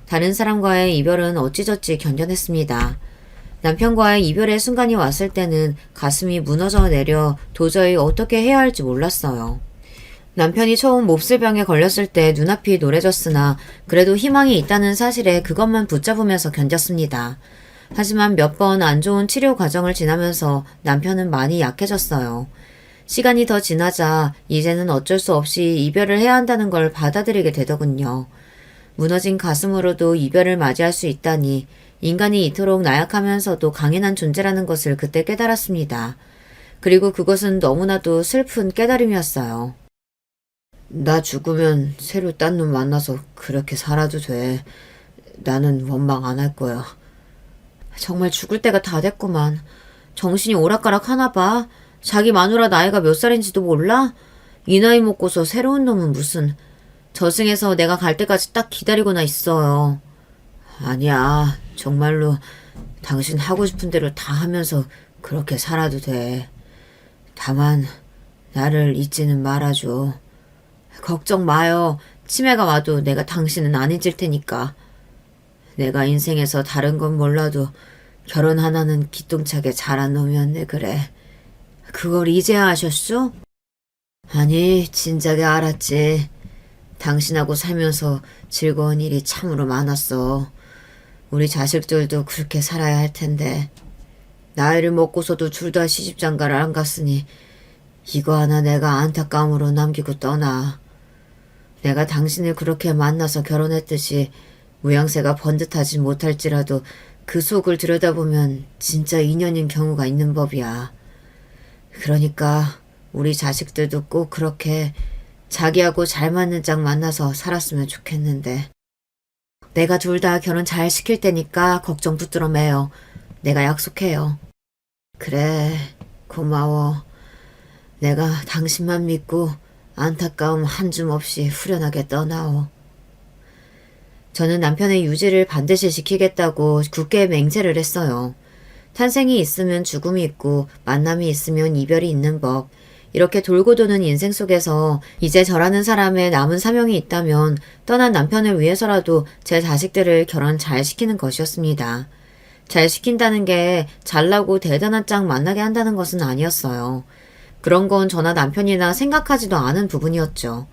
다른 사람과의 이별은 어찌저찌 견뎌냈습니다. 남편과의 이별의 순간이 왔을 때는 가슴이 무너져 내려 도저히 어떻게 해야 할지 몰랐어요. 남편이 처음 몹쓸병에 걸렸을 때 눈앞이 노래졌으나 그래도 희망이 있다는 사실에 그것만 붙잡으면서 견뎠습니다. 하지만 몇 번 안 좋은 치료 과정을 지나면서 남편은 많이 약해졌어요. 시간이 더 지나자 이제는 어쩔 수 없이 이별을 해야 한다는 걸 받아들이게 되더군요. 무너진 가슴으로도 이별을 맞이할 수 있다니 인간이 이토록 나약하면서도 강인한 존재라는 것을 그때 깨달았습니다. 그리고 그것은 너무나도 슬픈 깨달음이었어요. 나 죽으면 새로 딴 놈 만나서 그렇게 살아도 돼. 나는 원망 안 할 거야. 정말 죽을 때가 다 됐구만. 정신이 오락가락 하나 봐. 자기 마누라 나이가 몇 살인지도 몰라? 이 나이 먹고서 새로운 놈은 무슨. 저승에서 내가 갈 때까지 딱 기다리고나 있어요. 아니야. 정말로 당신 하고 싶은 대로 다 하면서 그렇게 살아도 돼. 다만 나를 잊지는 말아줘. 걱정 마요. 치매가 와도 내가 당신은 안 잊을 테니까. 내가 인생에서 다른 건 몰라도 결혼 하나는 기똥차게 잘한 놈이었네 그래. 그걸 이제야 아셨소? 아니 진작에 알았지. 당신하고 살면서 즐거운 일이 참으로 많았어. 우리 자식들도 그렇게 살아야 할 텐데 나이를 먹고서도 둘 다 시집장가를 안 갔으니 이거 하나 내가 안타까움으로 남기고 떠나. 내가 당신을 그렇게 만나서 결혼했듯이 모양새가 번듯하지 못할지라도 그 속을 들여다보면 진짜 인연인 경우가 있는 법이야. 그러니까 우리 자식들도 꼭 그렇게 자기하고 잘 맞는 짝 만나서 살았으면 좋겠는데. 내가 둘 다 결혼 잘 시킬 테니까 걱정 붙들어 매요. 내가 약속해요. 그래, 고마워. 내가 당신만 믿고 안타까움 한 줌 없이 후련하게 떠나오. 저는 남편의 유지를 반드시 지키겠다고 굳게 맹세를 했어요. 탄생이 있으면 죽음이 있고 만남이 있으면 이별이 있는 법. 이렇게 돌고 도는 인생 속에서 이제 저라는 사람의 남은 사명이 있다면 떠난 남편을 위해서라도 제 자식들을 결혼 잘 시키는 것이었습니다. 잘 시킨다는 게 잘나고 대단한 짝 만나게 한다는 것은 아니었어요. 그런 건 저나 남편이나 생각하지도 않은 부분이었죠.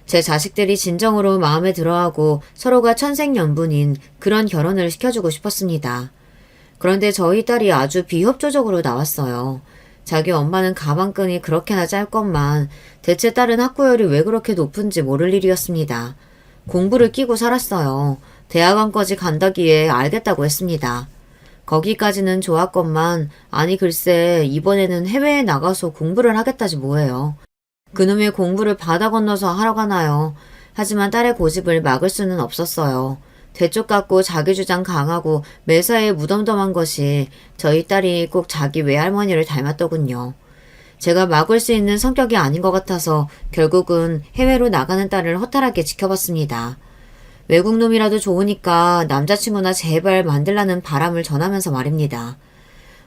제 자식들이 진정으로 마음에 들어하고 서로가 천생연분인 그런 결혼을 시켜주고 싶었습니다. 그런데 저희 딸이 아주 비협조적으로 나왔어요. 자기 엄마는 가방끈이 그렇게나 짧건만 대체 딸은 학구열이 왜 그렇게 높은지 모를 일이었습니다. 공부를 끼고 살았어요. 대학원까지 간다기에 알겠다고 했습니다. 거기까지는 좋았건만 아니 글쎄 이번에는 해외에 나가서 공부를 하겠다지 뭐예요. 그놈의 공부를 바다 건너서 하러 가나요. 하지만 딸의 고집을 막을 수는 없었어요. 되쪽 같고 자기 주장 강하고 매사에 무덤덤한 것이 저희 딸이 꼭 자기 외할머니를 닮았더군요. 제가 막을 수 있는 성격이 아닌 것 같아서 결국은 해외로 나가는 딸을 허탈하게 지켜봤습니다. 외국 놈이라도 좋으니까 남자친구나 제발 만들라는 바람을 전하면서 말입니다.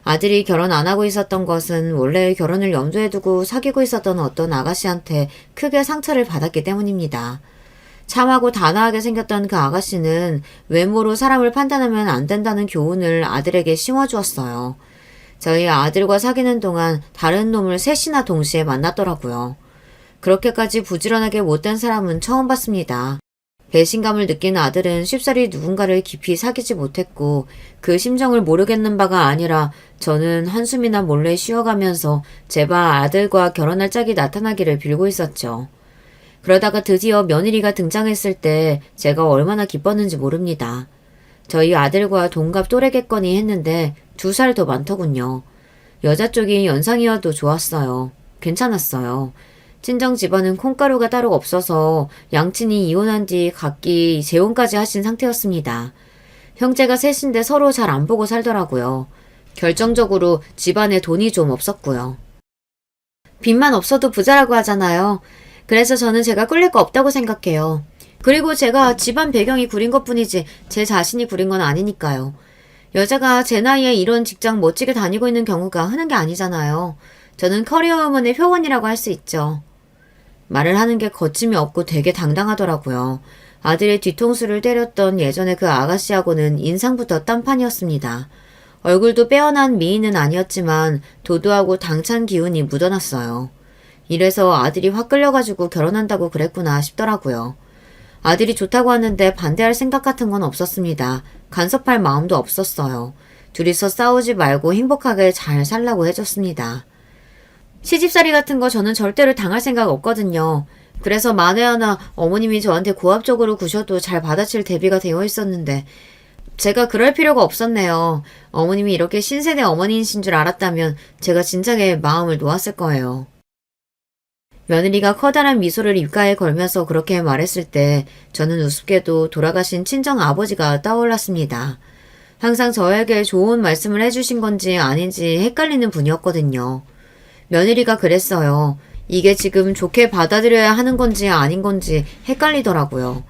아들이 결혼 안 하고 있었던 것은 원래 결혼을 염두에 두고 사귀고 있었던 어떤 아가씨한테 크게 상처를 받았기 때문입니다. 참하고 단아하게 생겼던 그 아가씨는 외모로 사람을 판단하면 안 된다는 교훈을 아들에게 심어주었어요. 저희 아들과 사귀는 동안 다른 놈을 셋이나 동시에 만났더라고요. 그렇게까지 부지런하게 못된 사람은 처음 봤습니다. 배신감을 느낀 아들은 쉽사리 누군가를 깊이 사귀지 못했고 그 심정을 모르겠는 바가 아니라 저는 한숨이나 몰래 쉬어가면서 제발 아들과 결혼할 짝이 나타나기를 빌고 있었죠. 그러다가 드디어 며느리가 등장했을 때 제가 얼마나 기뻤는지 모릅니다. 저희 아들과 동갑 또래겠거니 했는데 2살 더 많더군요. 여자 쪽이 연상이어도 좋았어요. 괜찮았어요. 친정 집안은 콩가루가 따로 없어서 양친이 이혼한 뒤 각기 재혼까지 하신 상태였습니다. 형제가 셋인데 서로 잘 안 보고 살더라고요. 결정적으로 집안에 돈이 좀 없었고요. 빚만 없어도 부자라고 하잖아요. 그래서 저는 제가 꿀릴 거 없다고 생각해요. 그리고 제가 집안 배경이 구린 것뿐이지 제 자신이 구린 건 아니니까요. 여자가 제 나이에 이런 직장 멋지게 다니고 있는 경우가 흔한 게 아니잖아요. 저는 커리어 우먼의 표본이라고 할 수 있죠. 말을 하는 게 거침이 없고 되게 당당하더라고요. 아들의 뒤통수를 때렸던 예전에 그 아가씨하고는 인상부터 딴판이었습니다. 얼굴도 빼어난 미인은 아니었지만 도도하고 당찬 기운이 묻어났어요. 이래서 아들이 확 끌려가지고 결혼한다고 그랬구나 싶더라고요. 아들이 좋다고 하는데 반대할 생각 같은 건 없었습니다. 간섭할 마음도 없었어요. 둘이서 싸우지 말고 행복하게 잘 살라고 해줬습니다. 시집살이 같은 거 저는 절대로 당할 생각 없거든요. 그래서 만에 하나 어머님이 저한테 고압적으로 구셔도 잘 받아칠 대비가 되어 있었는데 제가 그럴 필요가 없었네요. 어머님이 이렇게 신세대 어머니이신 줄 알았다면 제가 진작에 마음을 놓았을 거예요. 며느리가 커다란 미소를 입가에 걸면서 그렇게 말했을 때 저는 우습게도 돌아가신 친정 아버지가 떠올랐습니다. 항상 저에게 좋은 말씀을 해주신 건지 아닌지 헷갈리는 분이었거든요. 며느리가 그랬어요. 이게 지금 좋게 받아들여야 하는 건지 아닌 건지 헷갈리더라고요.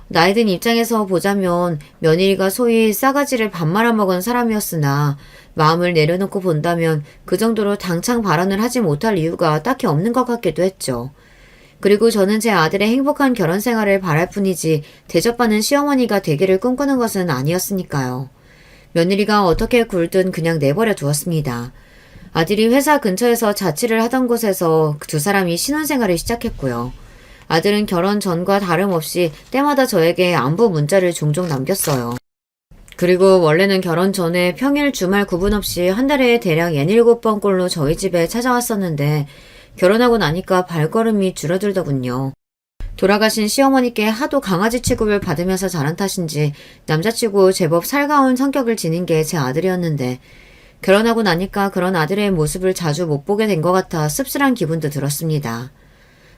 나이든 입장에서 보자면 며느리가 소위 싸가지를 밥 말아먹은 사람이었으나 마음을 내려놓고 본다면 그 정도로 당창 발언을 하지 못할 이유가 딱히 없는 것 같기도 했죠. 그리고 저는 제 아들의 행복한 결혼 생활을 바랄 뿐이지 대접받는 시어머니가 되기를 꿈꾸는 것은 아니었으니까요. 며느리가 어떻게 굴든 그냥 내버려 두었습니다. 아들이 회사 근처에서 자취를 하던 곳에서 두 사람이 신혼생활을 시작했고요. 아들은 결혼 전과 다름없이 때마다 저에게 안부 문자를 종종 남겼어요. 그리고 원래는 결혼 전에 평일 주말 구분 없이 한 달에 대략 6-7번꼴로 저희 집에 찾아왔었는데 결혼하고 나니까 발걸음이 줄어들더군요. 돌아가신 시어머니께 하도 강아지 취급을 받으면서 자란 탓인지 남자치고 제법 살가운 성격을 지닌 게 제 아들이었는데 결혼하고 나니까 그런 아들의 모습을 자주 못 보게 된 것 같아 씁쓸한 기분도 들었습니다.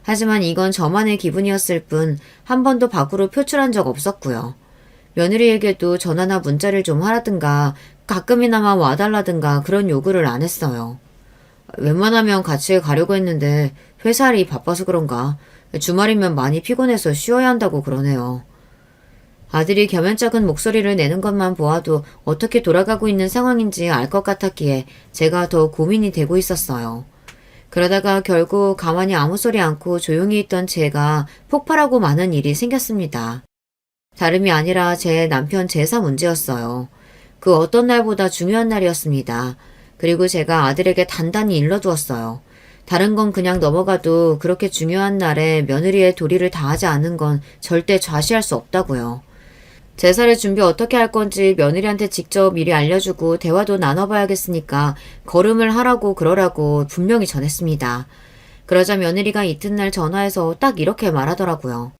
하지만 이건 저만의 기분이었을 뿐 한 번도 밖으로 표출한 적 없었고요. 며느리에게도 전화나 문자를 좀 하라든가 가끔이나마 와달라든가 그런 요구를 안 했어요. 웬만하면 같이 가려고 했는데 회사 일이 바빠서 그런가 주말이면 많이 피곤해서 쉬어야 한다고 그러네요. 아들이 겸연쩍은 목소리를 내는 것만 보아도 어떻게 돌아가고 있는 상황인지 알 것 같았기에 제가 더 고민이 되고 있었어요. 그러다가 결국 가만히 아무 소리 않고 조용히 있던 제가 폭발하고 마는 일이 생겼습니다. 다름이 아니라 제 남편 제사 문제였어요. 그 어떤 날보다 중요한 날이었습니다. 그리고 제가 아들에게 단단히 일러두었어요. 다른 건 그냥 넘어가도 그렇게 중요한 날에 며느리의 도리를 다하지 않은 건 절대 좌시할 수 없다고요. 제사를 준비 어떻게 할 건지 며느리한테 직접 미리 알려주고 대화도 나눠봐야겠으니까 걸음을 하라고 그러라고 분명히 전했습니다. 그러자 며느리가 이튿날 전화해서 딱 이렇게 말하더라고요.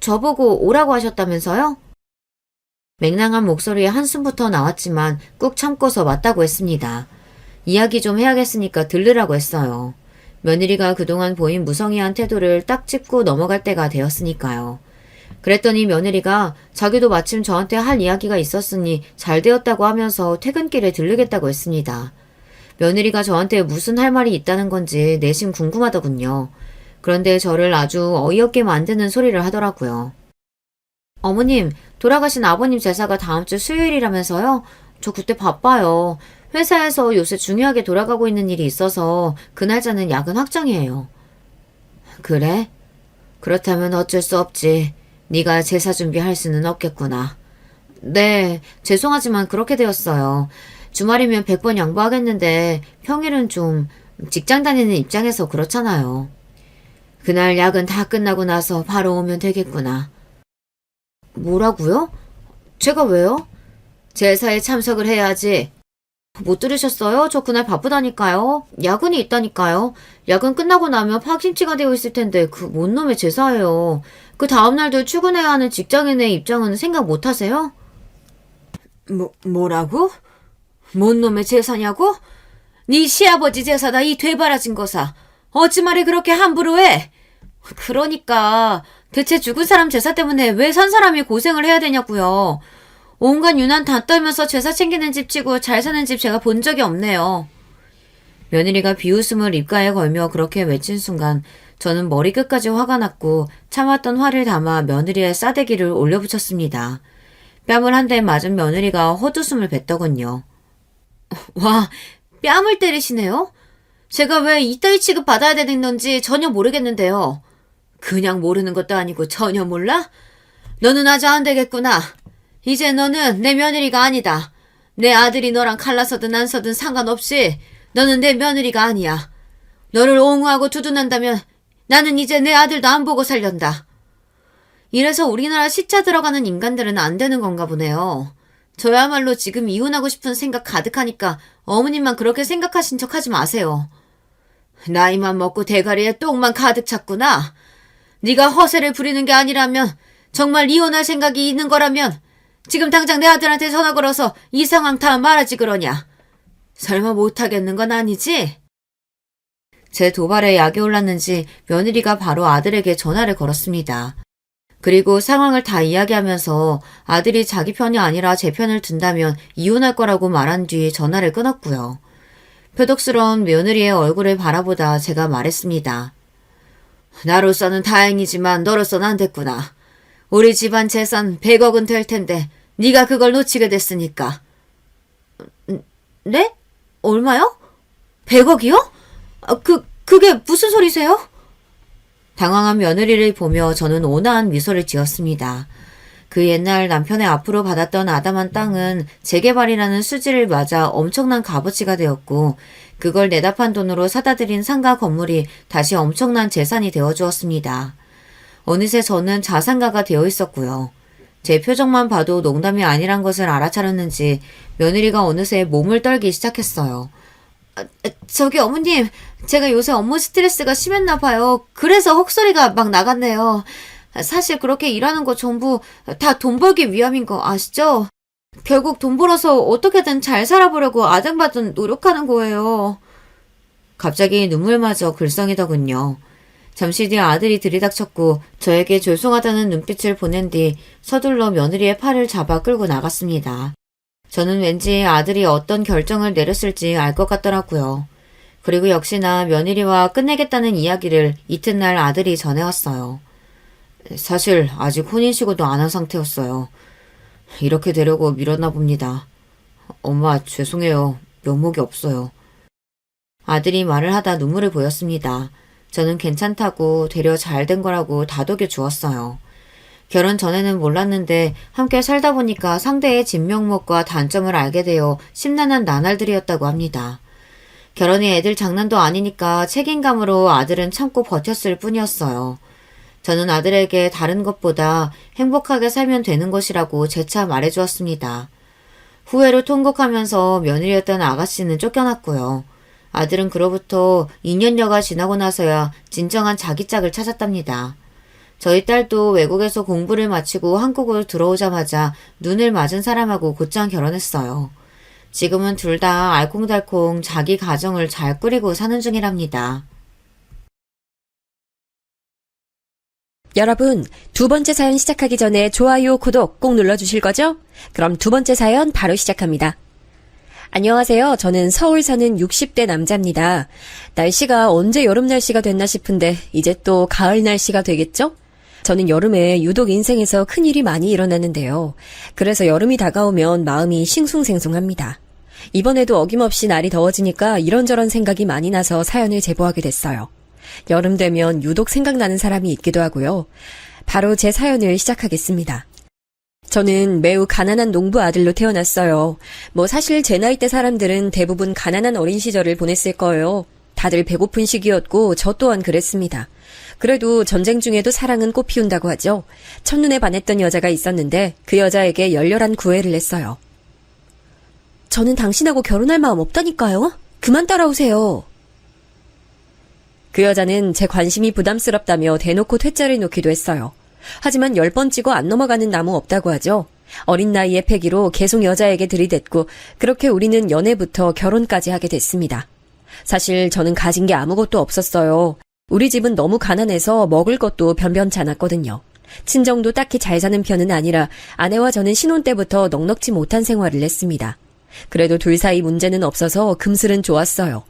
저보고 오라고 하셨다면서요? 맹랑한 목소리에 한숨부터 나왔지만 꾹 참고서 맞다고 했습니다. 이야기 좀 해야겠으니까 들르라고 했어요. 며느리가 그동안 보인 무성의한 태도를 딱 짚고 넘어갈 때가 되었으니까요. 그랬더니 며느리가 자기도 마침 저한테 할 이야기가 있었으니 잘 되었다고 하면서 퇴근길에 들르겠다고 했습니다. 며느리가 저한테 무슨 할 말이 있다는 건지 내심 궁금하더군요. 그런데 저를 아주 어이없게 만드는 소리를 하더라고요. 어머님, 돌아가신 아버님 제사가 다음 주 수요일이라면서요? 저 그때 바빠요. 회사에서 요새 중요하게 돌아가고 있는 일이 있어서 그날짜는 야근 확정이에요. 그래? 그렇다면 어쩔 수 없지. 네가 제사 준비할 수는 없겠구나. 네, 죄송하지만 그렇게 되었어요. 주말이면 100번 양보하겠는데 평일은 좀 직장 다니는 입장에서 그렇잖아요. 그날 야근 다 끝나고 나서 바로 오면 되겠구나. 뭐라고요? 제가 왜요? 제사에 참석을 해야지. 못 들으셨어요? 저 그날 바쁘다니까요. 야근이 있다니까요. 야근 끝나고 나면 파김치가 되어 있을 텐데 그 뭔 놈의 제사예요. 그 다음날도 출근해야 하는 직장인의 입장은 생각 못 하세요? 뭐라고? 뭔 놈의 제사냐고? 네 시아버지 제사다 이 되바라진 거사. 어찌 말이 그렇게 함부로 해? 그러니까 대체 죽은 사람 제사 때문에 왜 산 사람이 고생을 해야 되냐고요. 온갖 유난 다 떨면서 제사 챙기는 집 치고 잘 사는 집 제가 본 적이 없네요. 며느리가 비웃음을 입가에 걸며 그렇게 외친 순간 저는 머리끝까지 화가 났고 참았던 화를 담아 며느리의 싸대기를 올려붙였습니다. 뺨을 한 대 맞은 며느리가 헛웃음을 뱉더군요. 와, 뺨을 때리시네요? 제가 왜 이따위 취급 받아야 되는 건지 전혀 모르겠는데요. 그냥 모르는 것도 아니고 전혀 몰라? 너는 아주 안 되겠구나. 이제 너는 내 며느리가 아니다. 내 아들이 너랑 갈라서든 안 서든 상관없이 너는 내 며느리가 아니야. 너를 옹호하고 두둔한다면 나는 이제 내 아들도 안 보고 살련다. 이래서 우리나라 시차 들어가는 인간들은 안 되는 건가 보네요. 저야말로 지금 이혼하고 싶은 생각 가득하니까 어머님만 그렇게 생각하신 척 하지 마세요. 나이만 먹고 대가리에 똥만 가득 찼구나. 네가 허세를 부리는 게 아니라면 정말 이혼할 생각이 있는 거라면 지금 당장 내 아들한테 전화 걸어서 이 상황 다 말하지 그러냐. 설마 못하겠는 건 아니지? 제 도발에 약이 올랐는지 며느리가 바로 아들에게 전화를 걸었습니다. 그리고 상황을 다 이야기하면서 아들이 자기 편이 아니라 제 편을 든다면 이혼할 거라고 말한 뒤 전화를 끊었고요. 표독스러운 며느리의 얼굴을 바라보다 제가 말했습니다. 나로서는 다행이지만 너로서는 안 됐구나. 우리 집안 재산 100억은 될 텐데 네가 그걸 놓치게 됐으니까. 네? 얼마요? 100억이요? 그게 무슨 소리세요? 당황한 며느리를 보며 저는 온화한 미소를 지었습니다. 그 옛날 남편의 앞으로 받았던 아담한 땅은 재개발이라는 수지를 맞아 엄청난 값어치가 되었고 그걸 내다판 돈으로 사다 들인 상가 건물이 다시 엄청난 재산이 되어주었습니다. 어느새 저는 자산가가 되어 있었고요. 제 표정만 봐도 농담이 아니란 것을 알아차렸는지 며느리가 어느새 몸을 떨기 시작했어요. 저기 어머님, 제가 요새 업무 스트레스가 심했나 봐요. 그래서 헛소리가 막 나갔네요. 사실 그렇게 일하는 거 전부 다 돈 벌기 위함인 거 아시죠? 결국 돈 벌어서 어떻게든 잘 살아보려고 아등바등 노력하는 거예요. 갑자기 눈물마저 글썽이더군요. 잠시 뒤 아들이 들이닥쳤고 저에게 죄송하다는 눈빛을 보낸 뒤 서둘러 며느리의 팔을 잡아 끌고 나갔습니다. 저는 왠지 아들이 어떤 결정을 내렸을지 알 것 같더라고요. 그리고 역시나 며느리와 끝내겠다는 이야기를 이튿날 아들이 전해왔어요. 사실 아직 혼인신고도 안 한 상태였어요. 이렇게 되려고 미뤘나 봅니다. 엄마 죄송해요. 면목이 없어요. 아들이 말을 하다 눈물을 보였습니다. 저는 괜찮다고 되려 잘 된 거라고 다독여 주었어요. 결혼 전에는 몰랐는데 함께 살다 보니까 상대의 진면목과 단점을 알게 되어 심란한 나날들이었다고 합니다. 결혼이 애들 장난도 아니니까 책임감으로 아들은 참고 버텼을 뿐이었어요. 저는 아들에게 다른 것보다 행복하게 살면 되는 것이라고 재차 말해주었습니다. 후회로 통곡하면서 며느리였던 아가씨는 쫓겨났고요. 아들은 그로부터 2년여가 지나고 나서야 진정한 자기 짝을 찾았답니다. 저희 딸도 외국에서 공부를 마치고 한국으로 들어오자마자 눈을 맞은 사람하고 곧장 결혼했어요. 지금은 둘 다 알콩달콩 자기 가정을 잘 꾸리고 사는 중이랍니다. 여러분, 두 번째 사연 시작하기 전에 좋아요, 구독 꼭 눌러주실 거죠? 그럼 두 번째 사연 바로 시작합니다. 안녕하세요. 저는 서울 사는 60대 남자입니다. 날씨가 언제 여름 날씨가 됐나 싶은데 이제 또 가을 날씨가 되겠죠? 저는 여름에 유독 인생에서 큰일이 많이 일어나는데요. 그래서 여름이 다가오면 마음이 싱숭생숭합니다. 이번에도 어김없이 날이 더워지니까 이런저런 생각이 많이 나서 사연을 제보하게 됐어요. 여름 되면 유독 생각나는 사람이 있기도 하고요. 바로 제 사연을 시작하겠습니다. 저는 매우 가난한 농부 아들로 태어났어요. 사실 제 나이대 사람들은 대부분 가난한 어린 시절을 보냈을 거예요. 다들 배고픈 시기였고 저 또한 그랬습니다. 그래도 전쟁 중에도 사랑은 꽃 피운다고 하죠. 첫눈에 반했던 여자가 있었는데 그 여자에게 열렬한 구애를 했어요. 저는 당신하고 결혼할 마음 없다니까요. 그만 따라오세요. 그 여자는 제 관심이 부담스럽다며 대놓고 퇴짜를 놓기도 했어요. 하지만 10번 찍어 안 넘어가는 나무 없다고 하죠. 어린 나이의 패기로 계속 여자에게 들이댔고 그렇게 우리는 연애부터 결혼까지 하게 됐습니다. 사실 저는 가진 게 아무것도 없었어요. 우리 집은 너무 가난해서 먹을 것도 변변치 않았거든요. 친정도 딱히 잘 사는 편은 아니라 아내와 저는 신혼 때부터 넉넉지 못한 생활을 했습니다. 그래도 둘 사이 문제는 없어서 금슬은 좋았어요.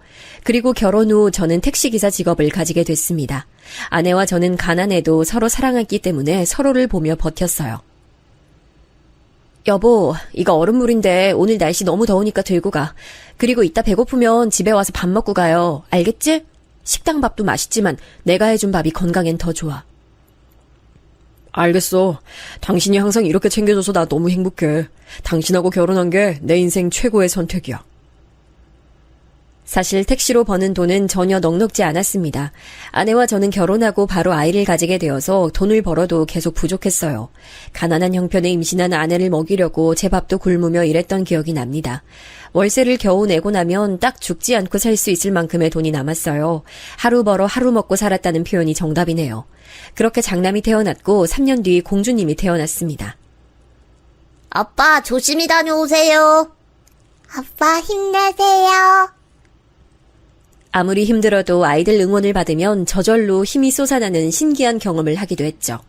그리고 결혼 후 저는 택시기사 직업을 가지게 됐습니다. 아내와 저는 가난해도 서로 사랑했기 때문에 서로를 보며 버텼어요. 여보, 이거 얼음물인데 오늘 날씨 너무 더우니까 들고 가. 그리고 이따 배고프면 집에 와서 밥 먹고 가요. 알겠지? 식당 밥도 맛있지만 내가 해준 밥이 건강엔 더 좋아. 알겠어. 당신이 항상 이렇게 챙겨줘서 나 너무 행복해. 당신하고 결혼한 게 내 인생 최고의 선택이야. 사실 택시로 버는 돈은 전혀 넉넉지 않았습니다. 아내와 저는 결혼하고 바로 아이를 가지게 되어서 돈을 벌어도 계속 부족했어요. 가난한 형편에 임신한 아내를 먹이려고 제 밥도 굶으며 일했던 기억이 납니다. 월세를 겨우 내고 나면 딱 죽지 않고 살 수 있을 만큼의 돈이 남았어요. 하루 벌어 하루 먹고 살았다는 표현이 정답이네요. 그렇게 장남이 태어났고 3년 뒤 공주님이 태어났습니다. 아빠, 조심히 다녀오세요. 아빠, 힘내세요. 아무리 힘들어도 아이들 응원을 받으면 저절로 힘이 솟아나는 신기한 경험을 하기도 했죠.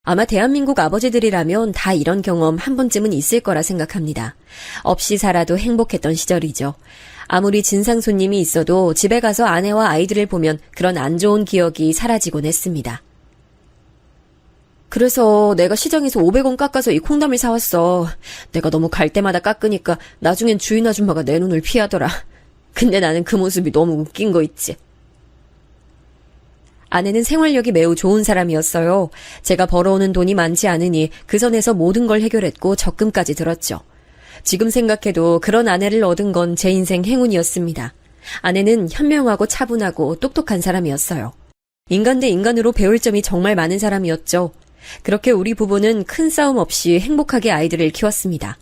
아마 대한민국 아버지들이라면 다 이런 경험 한 번쯤은 있을 거라 생각합니다. 없이 살아도 행복했던 시절이죠. 아무리 진상 손님이 있어도 집에 가서 아내와 아이들을 보면 그런 안 좋은 기억이 사라지곤 했습니다. 그래서 내가 시장에서 500원 깎아서 이 콩나물 사왔어. 내가 너무 갈 때마다 깎으니까 나중엔 주인 아줌마가 내 눈을 피하더라. 근데 나는 그 모습이 너무 웃긴 거 있지. 아내는 생활력이 매우 좋은 사람이었어요. 제가 벌어오는 돈이 많지 않으니 그 선에서 모든 걸 해결했고 적금까지 들었죠. 지금 생각해도 그런 아내를 얻은 건 제 인생 행운이었습니다. 아내는 현명하고 차분하고 똑똑한 사람이었어요. 인간 대 인간으로 배울 점이 정말 많은 사람이었죠. 그렇게 우리 부부는 큰 싸움 없이 행복하게 아이들을 키웠습니다.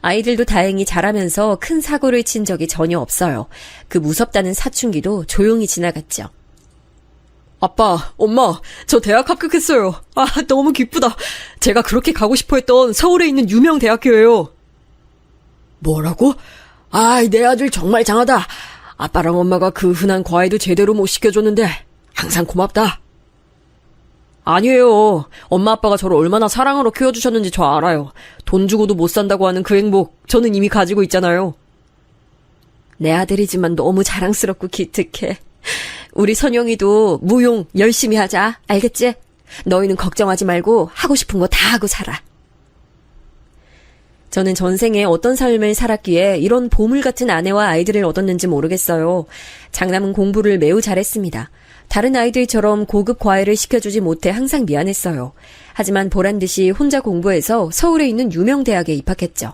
아이들도 다행히 자라면서 큰 사고를 친 적이 전혀 없어요. 그 무섭다는 사춘기도 조용히 지나갔죠. 아빠, 엄마, 저 대학 합격했어요. 아, 너무 기쁘다. 제가 그렇게 가고 싶어 했던 서울에 있는 유명 대학교예요. 뭐라고? 아이, 내 아들 정말 장하다. 아빠랑 엄마가 그 흔한 과외도 제대로 못 시켜줬는데 항상 고맙다. 아니에요. 엄마 아빠가 저를 얼마나 사랑으로 키워주셨는지 저 알아요. 돈 주고도 못 산다고 하는 그 행복 저는 이미 가지고 있잖아요. 내 아들이지만 너무 자랑스럽고 기특해. 우리 선영이도 무용 열심히 하자. 알겠지? 너희는 걱정하지 말고 하고 싶은 거 다 하고 살아. 저는 전생에 어떤 삶을 살았기에 이런 보물 같은 아내와 아이들을 얻었는지 모르겠어요. 장남은 공부를 매우 잘했습니다. 다른 아이들처럼 고급 과외를 시켜주지 못해 항상 미안했어요. 하지만 보란듯이 혼자 공부해서 서울에 있는 유명 대학에 입학했죠.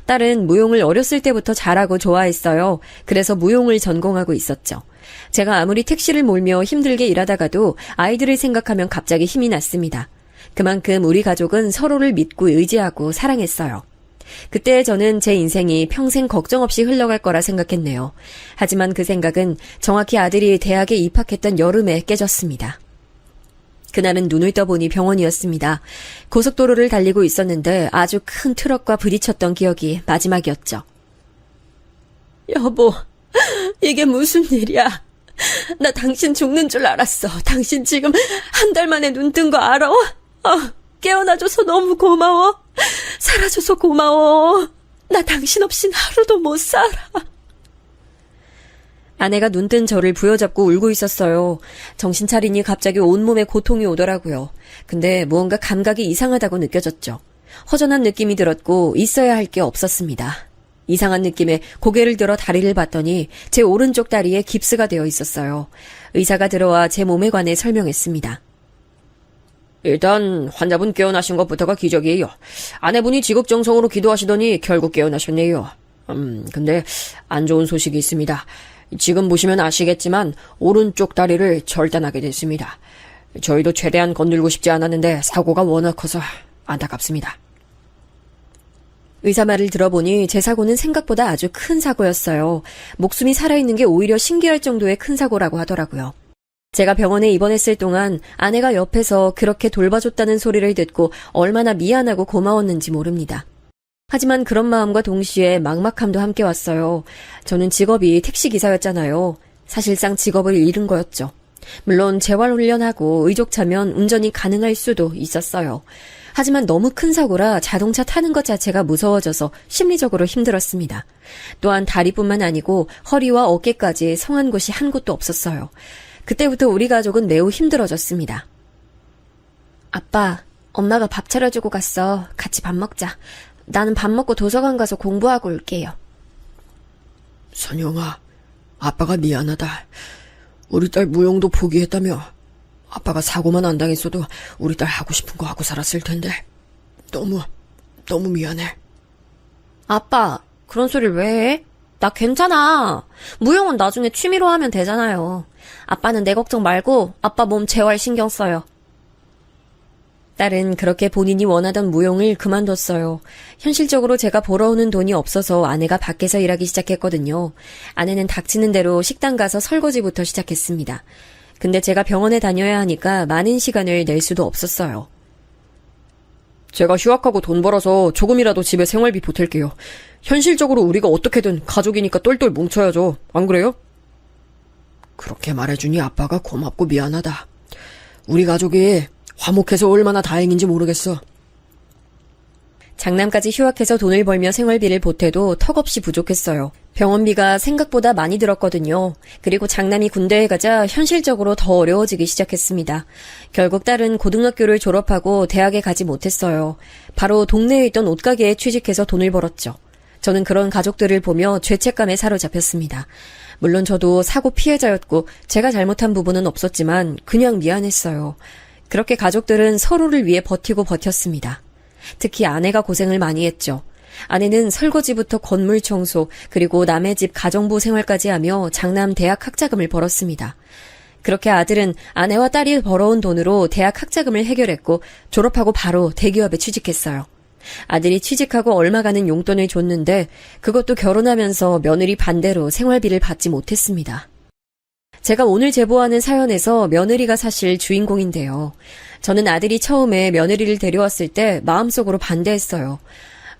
딸은 무용을 어렸을 때부터 잘하고 좋아했어요. 그래서 무용을 전공하고 있었죠. 제가 아무리 택시를 몰며 힘들게 일하다가도 아이들을 생각하면 갑자기 힘이 났습니다. 그만큼 우리 가족은 서로를 믿고 의지하고 사랑했어요. 그때 저는 제 인생이 평생 걱정 없이 흘러갈 거라 생각했네요. 하지만 그 생각은 정확히 아들이 대학에 입학했던 여름에 깨졌습니다. 그날은 눈을 떠보니 병원이었습니다. 고속도로를 달리고 있었는데 아주 큰 트럭과 부딪혔던 기억이 마지막이었죠. 여보, 이게 무슨 일이야? 나 당신 죽는 줄 알았어. 당신 지금 한 달 만에 눈 뜬 거 알아? 깨어나줘서 너무 고마워. 살아줘서 고마워. 나 당신 없인 하루도 못 살아. 아내가 눈뜬 저를 부여잡고 울고 있었어요. 정신 차리니 갑자기 온몸에 고통이 오더라고요. 근데 무언가 감각이 이상하다고 느껴졌죠. 허전한 느낌이 들었고 있어야 할 게 없었습니다. 이상한 느낌에 고개를 들어 다리를 봤더니 제 오른쪽 다리에 깁스가 되어 있었어요. 의사가 들어와 제 몸에 관해 설명했습니다. 일단 환자분 깨어나신 것부터가 기적이에요. 아내분이 지극정성으로 기도하시더니 결국 깨어나셨네요. 근데 안 좋은 소식이 있습니다. 지금 보시면 아시겠지만 오른쪽 다리를 절단하게 됐습니다. 저희도 최대한 건들고 싶지 않았는데 사고가 워낙 커서 안타깝습니다. 의사 말을 들어보니 제 사고는 생각보다 아주 큰 사고였어요. 목숨이 살아있는 게 오히려 신기할 정도의 큰 사고라고 하더라고요. 제가 병원에 입원했을 동안 아내가 옆에서 그렇게 돌봐줬다는 소리를 듣고 얼마나 미안하고 고마웠는지 모릅니다. 하지만 그런 마음과 동시에 막막함도 함께 왔어요. 저는 직업이 택시기사였잖아요. 사실상 직업을 잃은 거였죠. 물론 재활훈련하고 의족차면 운전이 가능할 수도 있었어요. 하지만 너무 큰 사고라 자동차 타는 것 자체가 무서워져서 심리적으로 힘들었습니다. 또한 다리뿐만 아니고 허리와 어깨까지 성한 곳이 한 곳도 없었어요. 그때부터 우리 가족은 매우 힘들어졌습니다. 아빠, 엄마가 밥 차려주고 갔어. 같이 밥 먹자. 나는 밥 먹고 도서관 가서 공부하고 올게요. 선영아, 아빠가 미안하다. 우리 딸 무용도 포기했다며. 아빠가 사고만 안 당했어도 우리 딸 하고 싶은 거 하고 살았을 텐데. 너무 미안해. 아빠, 그런 소리를 왜 해? 나 괜찮아. 무용은 나중에 취미로 하면 되잖아요. 아빠는 내 걱정 말고 아빠 몸 재활 신경 써요. 딸은 그렇게 본인이 원하던 무용을 그만뒀어요. 현실적으로 제가 벌어오는 돈이 없어서 아내가 밖에서 일하기 시작했거든요. 아내는 닥치는 대로 식당 가서 설거지부터 시작했습니다. 근데 제가 병원에 다녀야 하니까 많은 시간을 낼 수도 없었어요. 제가 휴학하고 돈 벌어서 조금이라도 집에 생활비 보탤게요. 현실적으로 우리가 어떻게든 가족이니까 똘똘 뭉쳐야죠. 안 그래요? 그렇게 말해주니 아빠가 고맙고 미안하다. 우리 가족이 화목해서 얼마나 다행인지 모르겠어. 장남까지 휴학해서 돈을 벌며 생활비를 보태도 턱없이 부족했어요. 병원비가 생각보다 많이 들었거든요. 그리고 장남이 군대에 가자 현실적으로 더 어려워지기 시작했습니다. 결국 딸은 고등학교를 졸업하고 대학에 가지 못했어요. 바로 동네에 있던 옷가게에 취직해서 돈을 벌었죠. 저는 그런 가족들을 보며 죄책감에 사로잡혔습니다. 물론 저도 사고 피해자였고 제가 잘못한 부분은 없었지만 그냥 미안했어요. 그렇게 가족들은 서로를 위해 버티고 버텼습니다. 특히 아내가 고생을 많이 했죠. 아내는 설거지부터 건물 청소, 그리고 남의 집 가정부 생활까지 하며 장남 대학 학자금을 벌었습니다. 그렇게 아들은 아내와 딸이 벌어온 돈으로 대학 학자금을 해결했고 졸업하고 바로 대기업에 취직했어요. 아들이 취직하고 얼마 가는 용돈을 줬는데 그것도 결혼하면서 며느리 반대로 생활비를 받지 못했습니다. 제가 오늘 제보하는 사연에서 며느리가 사실 주인공인데요. 저는 아들이 처음에 며느리를 데려왔을 때 마음속으로 반대했어요.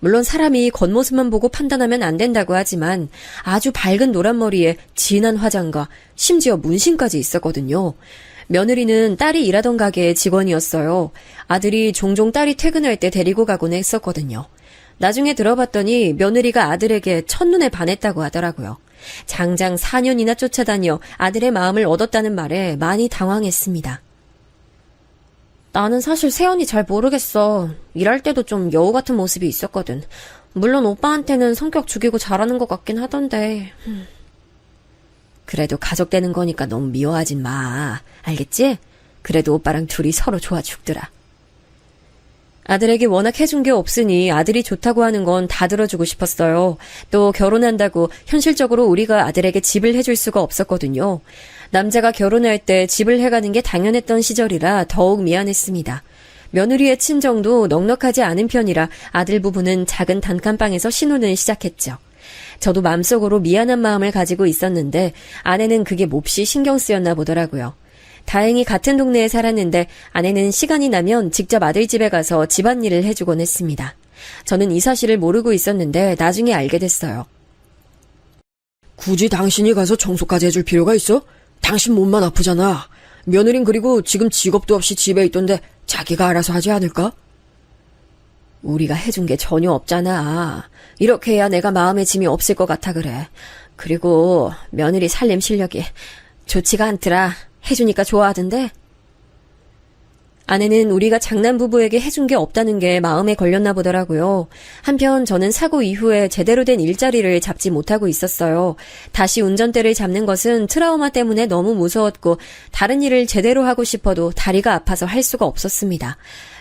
물론 사람이 겉모습만 보고 판단하면 안 된다고 하지만 아주 밝은 노란 머리에 진한 화장과 심지어 문신까지 있었거든요. 며느리는 딸이 일하던 가게의 직원이었어요. 아들이 종종 딸이 퇴근할 때 데리고 가곤 했었거든요. 나중에 들어봤더니 며느리가 아들에게 첫눈에 반했다고 하더라고요. 장장 4년이나 쫓아다녀 아들의 마음을 얻었다는 말에 많이 당황했습니다. 나는 사실 세연이 잘 모르겠어. 일할 때도 좀 여우 같은 모습이 있었거든. 물론 오빠한테는 성격 죽이고 잘하는 것 같긴 하던데. 그래도 가족 되는 거니까 너무 미워하진 마. 알겠지? 그래도 오빠랑 둘이 서로 좋아 죽더라. 아들에게 워낙 해준 게 없으니 아들이 좋다고 하는 건 다 들어주고 싶었어요. 또 결혼한다고 현실적으로 우리가 아들에게 집을 해줄 수가 없었거든요. 남자가 결혼할 때 집을 해가는 게 당연했던 시절이라 더욱 미안했습니다. 며느리의 친정도 넉넉하지 않은 편이라 아들 부부는 작은 단칸방에서 신혼을 시작했죠. 저도 마음속으로 미안한 마음을 가지고 있었는데 아내는 그게 몹시 신경 쓰였나 보더라고요. 다행히 같은 동네에 살았는데 아내는 시간이 나면 직접 아들 집에 가서 집안일을 해주곤 했습니다. 저는 이 사실을 모르고 있었는데 나중에 알게 됐어요. 굳이 당신이 가서 청소까지 해줄 필요가 있어? 당신 몸만 아프잖아. 며느린 그리고 지금 직업도 없이 집에 있던데 자기가 알아서 하지 않을까? 우리가 해준 게 전혀 없잖아. 이렇게 해야 내가 마음의 짐이 없을 것 같아 그래. 그리고 며느리 살림 실력이 좋지가 않더라. 해주니까 좋아하던데? 아내는 우리가 장남 부부에게 해준 게 없다는 게 마음에 걸렸나 보더라고요. 한편 저는 사고 이후에 제대로 된 일자리를 잡지 못하고 있었어요. 다시 운전대를 잡는 것은 트라우마 때문에 너무 무서웠고 다른 일을 제대로 하고 싶어도 다리가 아파서 할 수가 없었습니다.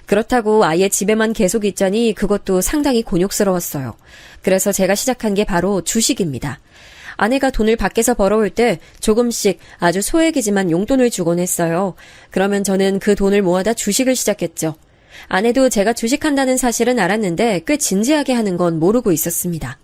그렇다고 아예 집에만 계속 있자니 그것도 상당히 곤욕스러웠어요. 그래서 제가 시작한 게 바로 주식입니다. 아내가 돈을 밖에서 벌어올 때 조금씩 아주 소액이지만 용돈을 주곤 했어요. 그러면 저는 그 돈을 모아다 주식을 시작했죠. 아내도 제가 주식한다는 사실은 알았는데 꽤 진지하게 하는 건 모르고 있었습니다.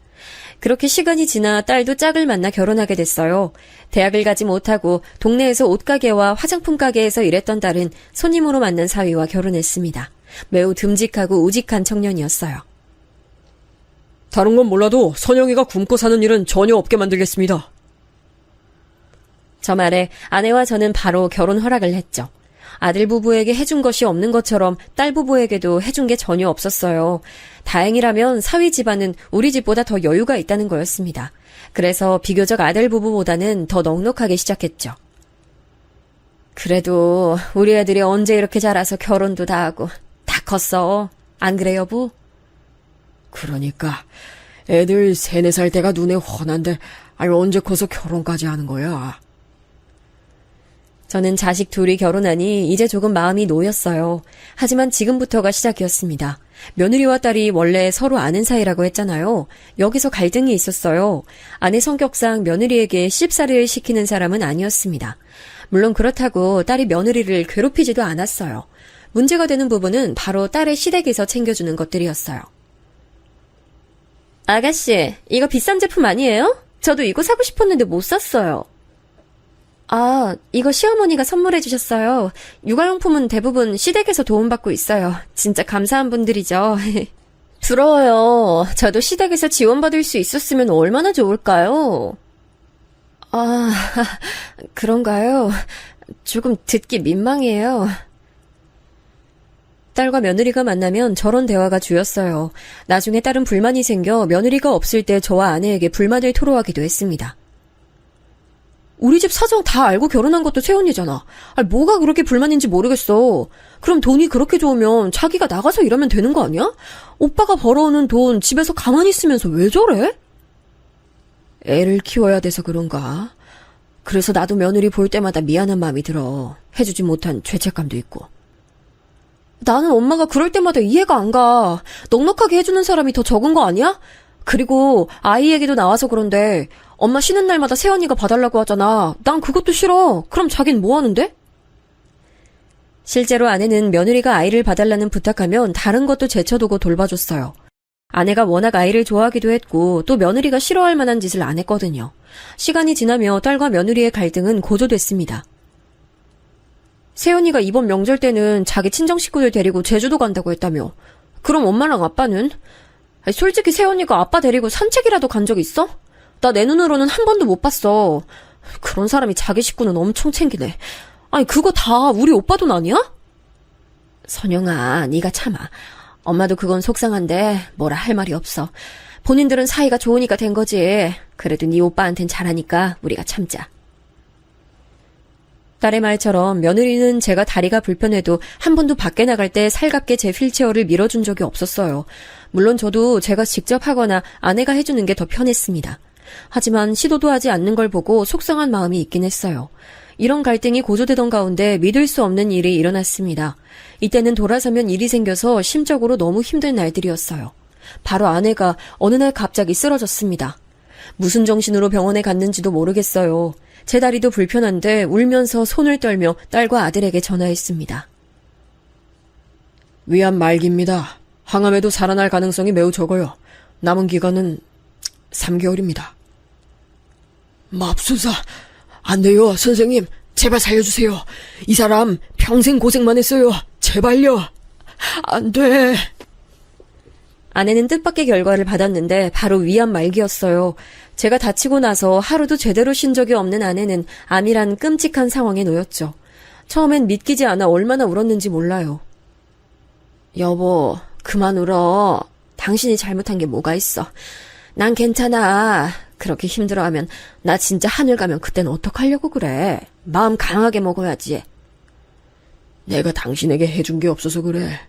그렇게 시간이 지나 딸도 짝을 만나 결혼하게 됐어요. 대학을 가지 못하고 동네에서 옷가게와 화장품 가게에서 일했던 딸은 손님으로 만난 사위와 결혼했습니다. 매우 듬직하고 우직한 청년이었어요. 다른 건 몰라도 선영이가 굶고 사는 일은 전혀 없게 만들겠습니다. 저 말에 아내와 저는 바로 결혼 허락을 했죠. 아들 부부에게 해준 것이 없는 것처럼 딸 부부에게도 해준 게 전혀 없었어요. 다행이라면 사위 집안은 우리 집보다 더 여유가 있다는 거였습니다. 그래서 비교적 아들 부부보다는 더 넉넉하게 시작했죠. 그래도 우리 애들이 언제 이렇게 자라서 결혼도 다 하고 다 컸어. 안 그래 여보? 그러니까 애들 3, 4살 때가 눈에 훤한데 언제 커서 결혼까지 하는 거야. 저는 자식 둘이 결혼하니 이제 조금 마음이 놓였어요. 하지만 지금부터가 시작이었습니다. 며느리와 딸이 원래 서로 아는 사이라고 했잖아요. 여기서 갈등이 있었어요. 아내 성격상 며느리에게 시집살이를 시키는 사람은 아니었습니다. 물론 그렇다고 딸이 며느리를 괴롭히지도 않았어요. 문제가 되는 부분은 바로 딸의 시댁에서 챙겨주는 것들이었어요. 아가씨, 이거 비싼 제품 아니에요? 저도 이거 사고 싶었는데 못 샀어요. 아, 이거 시어머니가 선물해 주셨어요. 육아용품은 대부분 시댁에서 도움받고 있어요. 진짜 감사한 분들이죠. 부러워요. 저도 시댁에서 지원받을 수 있었으면 얼마나 좋을까요? 아, 그런가요? 조금 듣기 민망해요. 딸과 며느리가 만나면 저런 대화가 주였어요. 나중에 딸은 불만이 생겨 며느리가 없을 때 저와 아내에게 불만을 토로하기도 했습니다. 우리 집 사정 다 알고 결혼한 것도 새언니잖아. 뭐가 그렇게 불만인지 모르겠어. 그럼 돈이 그렇게 좋으면 자기가 나가서 일하면 되는 거 아니야? 오빠가 벌어오는 돈 집에서 가만히 있으면서 왜 저래? 애를 키워야 돼서 그런가? 그래서 나도 며느리 볼 때마다 미안한 마음이 들어. 해주지 못한 죄책감도 있고. 나는 엄마가 그럴 때마다 이해가 안 가. 넉넉하게 해주는 사람이 더 적은 거 아니야? 그리고 아이 얘기도 나와서 그런데 엄마 쉬는 날마다 새언니가 봐달라고 하잖아. 난 그것도 싫어. 그럼 자긴 뭐 하는데? 실제로 아내는 며느리가 아이를 봐달라는 부탁하면 다른 것도 제쳐두고 돌봐줬어요. 아내가 워낙 아이를 좋아하기도 했고 또 며느리가 싫어할 만한 짓을 안 했거든요. 시간이 지나며 딸과 며느리의 갈등은 고조됐습니다. 새언니가 이번 명절 때는 자기 친정 식구들 데리고 제주도 간다고 했다며. 그럼 엄마랑 아빠는? 솔직히 새언니가 아빠 데리고 산책이라도 간 적 있어? 나 내 눈으로는 한 번도 못 봤어. 그런 사람이 자기 식구는 엄청 챙기네. 그거 다 우리 오빠 돈 아니야? 선영아, 네가 참아. 엄마도 그건 속상한데 뭐라 할 말이 없어. 본인들은 사이가 좋으니까 된 거지. 그래도 네 오빠한텐 잘하니까 우리가 참자. 딸의 말처럼 며느리는 제가 다리가 불편해도 한 번도 밖에 나갈 때 살갑게 제 휠체어를 밀어준 적이 없었어요. 물론 저도 제가 직접 하거나 아내가 해주는 게 더 편했습니다. 하지만 시도도 하지 않는 걸 보고 속상한 마음이 있긴 했어요. 이런 갈등이 고조되던 가운데 믿을 수 없는 일이 일어났습니다. 이때는 돌아서면 일이 생겨서 심적으로 너무 힘든 날들이었어요. 바로 아내가 어느 날 갑자기 쓰러졌습니다. 무슨 정신으로 병원에 갔는지도 모르겠어요. 제 다리도 불편한데 울면서 손을 떨며 딸과 아들에게 전화했습니다. 위암 말기입니다. 항암에도 살아날 가능성이 매우 적어요. 남은 기간은 3개월입니다. 맙소사. 안 돼요, 선생님. 제발 살려주세요. 이 사람 평생 고생만 했어요. 제발요. 안 돼. 아내는 뜻밖의 결과를 받았는데 바로 위암 말기였어요. 제가 다치고 나서 하루도 제대로 쉰 적이 없는 아내는 암이란 끔찍한 상황에 놓였죠. 처음엔 믿기지 않아 얼마나 울었는지 몰라요. 여보, 그만 울어. 당신이 잘못한 게 뭐가 있어. 난 괜찮아. 그렇게 힘들어하면 나 진짜 하늘 가면 그땐 어떡하려고 그래. 마음 강하게 먹어야지. 내가 당신에게 해준 게 없어서 그래.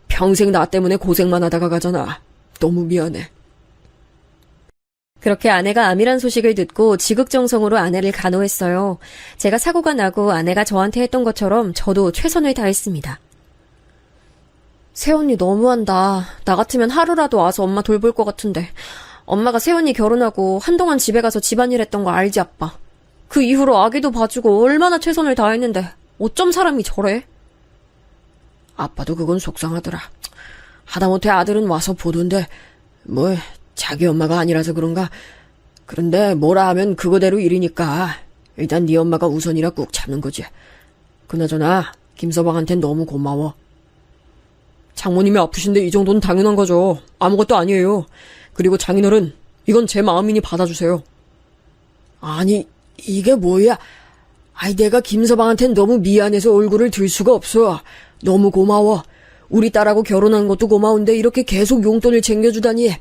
평생 나 때문에 고생만 하다가 가잖아. 너무 미안해. 그렇게 아내가 암이란 소식을 듣고 지극정성으로 아내를 간호했어요. 제가 사고가 나고 아내가 저한테 했던 것처럼 저도 최선을 다했습니다. 새언니 너무한다. 나 같으면 하루라도 와서 엄마 돌볼 것 같은데. 엄마가 새언니 결혼하고 한동안 집에 가서 집안일 했던 거 알지, 아빠? 그 이후로 아기도 봐주고 얼마나 최선을 다했는데 어쩜 사람이 저래? 아빠도 그건 속상하더라. 하다못해 아들은 와서 보던데 뭐 자기 엄마가 아니라서 그런가. 그런데 뭐라 하면 그거대로 일이니까 일단 네 엄마가 우선이라 꾹 참는 거지. 그나저나 김서방한텐 너무 고마워. 장모님이 아프신데 이 정도는 당연한 거죠. 아무것도 아니에요. 그리고 장인어른, 이건 제 마음이니 받아주세요. 아니, 이게 뭐야? 아이, 내가 김서방한텐 너무 미안해서 얼굴을 들 수가 없어. 너무 고마워. 우리 딸하고 결혼한 것도 고마운데 이렇게 계속 용돈을 챙겨주다니.